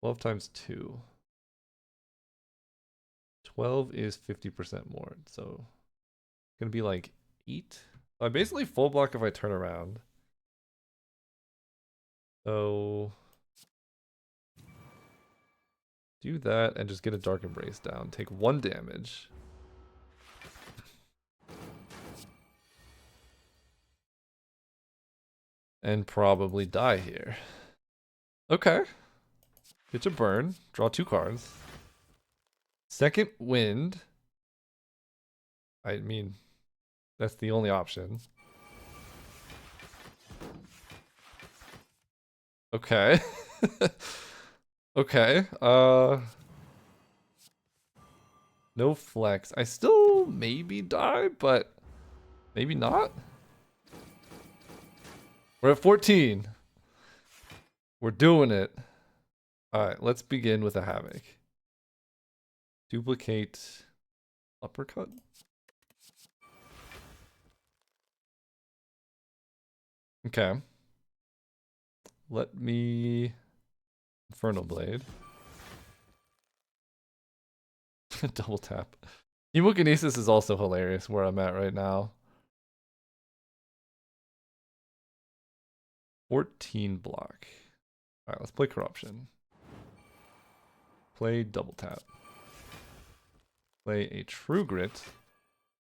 12 times 2. 12 is 50% more, so it's gonna be like 8. I basically full block if I turn around. So do that and just get a Dark Embrace down. Take 1 damage. And probably die here. Okay. Get your burn. Draw 2 cards. Second Wind. I mean, that's the only option. Okay. Okay. No flex. I still maybe die, but maybe not. We're at 14. We're doing it. Alright, let's begin with a Havoc. Duplicate uppercut. Okay. Let me... Infernal Blade. Double tap. Hemokinesis is also hilarious where I'm at right now. 14 block. Alright, let's play Corruption. Play double tap. Play a True Grit.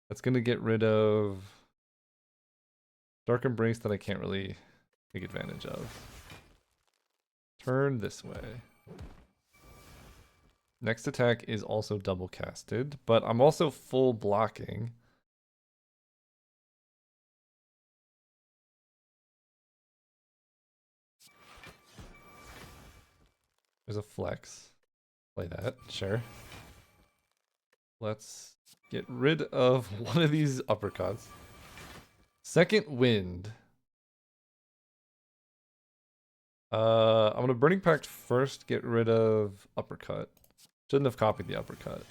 That's going to get rid of Dark Embrace that I can't really take advantage of. Turn this way. Next attack is also double casted, but I'm also full blocking. There's a flex. Play that, sure. Let's get rid of one of these uppercuts. Second Wind. I'm gonna Burning Pact first, get rid of uppercut. Shouldn't have copied the uppercut.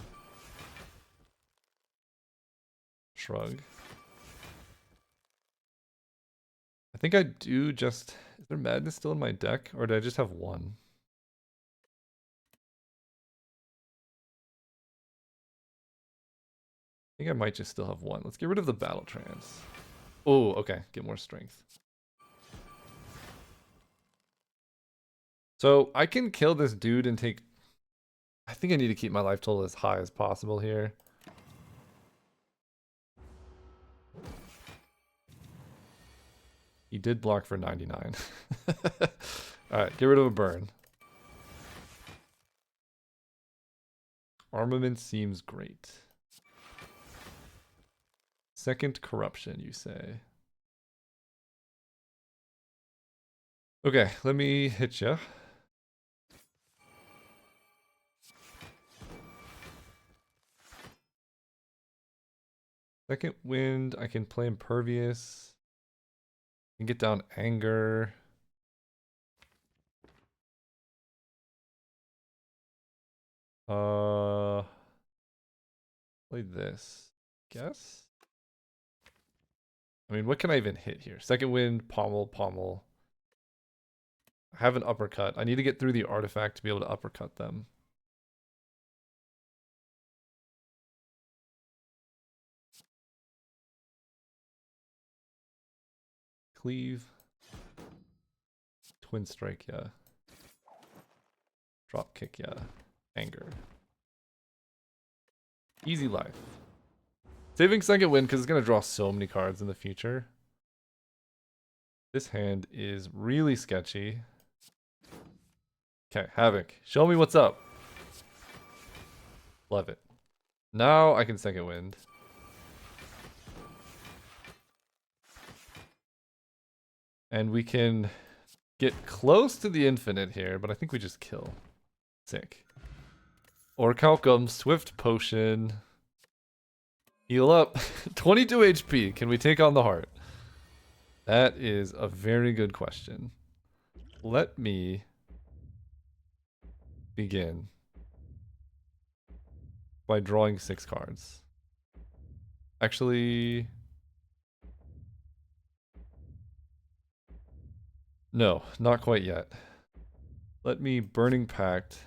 Shrug. I think I do just... Is there Madness still in my deck? Or did I just have 1? I think I might just still have 1. Let's get rid of the Battle Trance. Oh, okay. Get more strength. So I can kill this dude and take... I think I need to keep my life total as high as possible here. He did block for 99. Alright, get rid of a burn. Armament seems great. Second corruption, you say? Okay, let me hit ya. Second wind, I can play impervious. I can get down anger. Play this. Guess? I mean, what can I even hit here? Second wind, pommel, pommel. I have an uppercut. I need to get through the artifact to be able to uppercut them. Cleave. Twin strike, yeah. Drop kick, yeah. Anger. Easy life. Saving second wind because it's going to draw so many cards in the future. This hand is really sketchy. Okay, Havoc. Show me what's up. Love it. Now I can second wind. And we can get close to the infinite here, but I think we just kill. Sick. Orichalcum, Swift Potion. Heal up. 22 HP. Can we take on the heart? That is a very good question. Let me begin by drawing 6 cards. Actually... no, not quite yet. Let me Burning Pact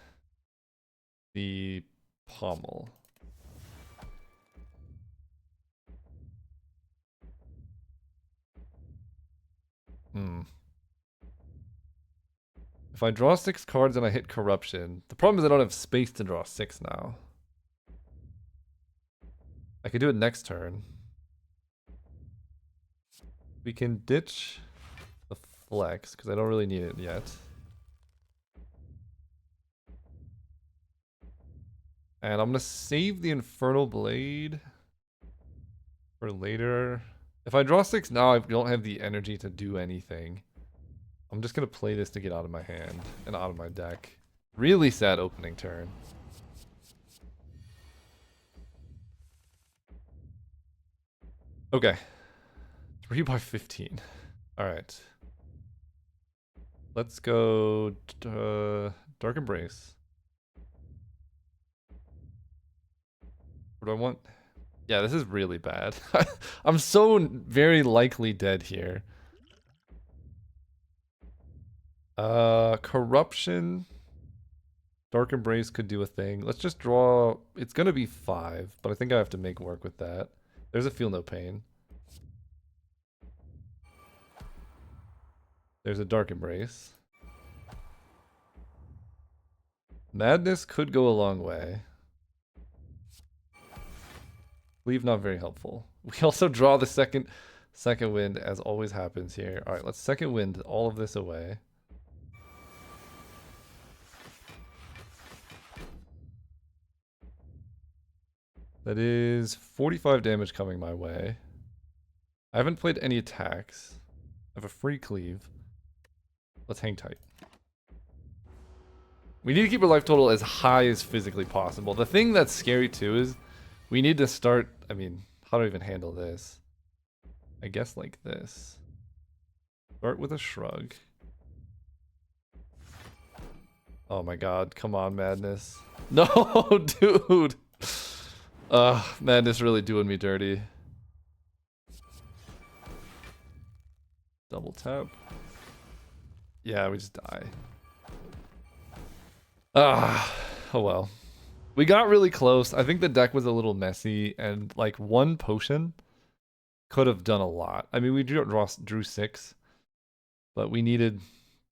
the pommel. If I draw 6 cards and I hit corruption, the problem is I don't have space to draw 6 now. I could do it next turn. We can ditch the flex because I don't really need it yet. And I'm going to save the Infernal Blade for later. If I draw 6 now, I don't have the energy to do anything. I'm just going to play this to get out of my hand and out of my deck. Really sad opening turn. Okay. 3 by 15. Alright. Let's go Dark Embrace. What do I want? Yeah, this is really bad. I'm so very likely dead here. Corruption. Dark Embrace could do a thing. Let's just draw... It's gonna be 5, but I think I have to make work with that. There's a Feel No Pain. There's a Dark Embrace. Madness could go a long way. Leave not very helpful. We also draw the second wind, as always happens here. Alright, let's second wind all of this away. That is 45 damage coming my way. I haven't played any attacks. I have a free cleave. Let's hang tight. We need to keep our life total as high as physically possible. The thing that's scary too is we need to start... I mean, how do I even handle this? I guess like this. Start with a shrug. Oh my god, come on, Madness. No, dude! Madness really doing me dirty. Double tap. Yeah, we just die. Oh well. We got really close. I think the deck was a little messy, and like one potion could have done a lot. I mean, we drew 6, but we needed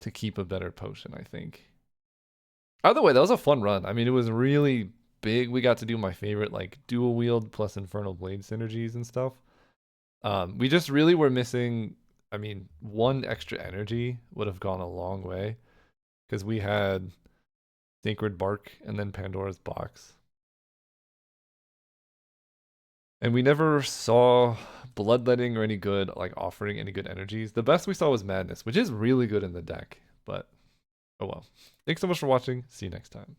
to keep a better potion, I think. Either way, that was a fun run. I mean, it was really big. We got to do my favorite like dual wield plus infernal blade synergies and stuff. We just really were missing. I mean, one extra energy would have gone a long way because we had Sacred Bark and then Pandora's Box. And we never saw Bloodletting or any good, like offering any good energies. The best we saw was Madness, which is really good in the deck, but oh well. Thanks so much for watching. See you next time.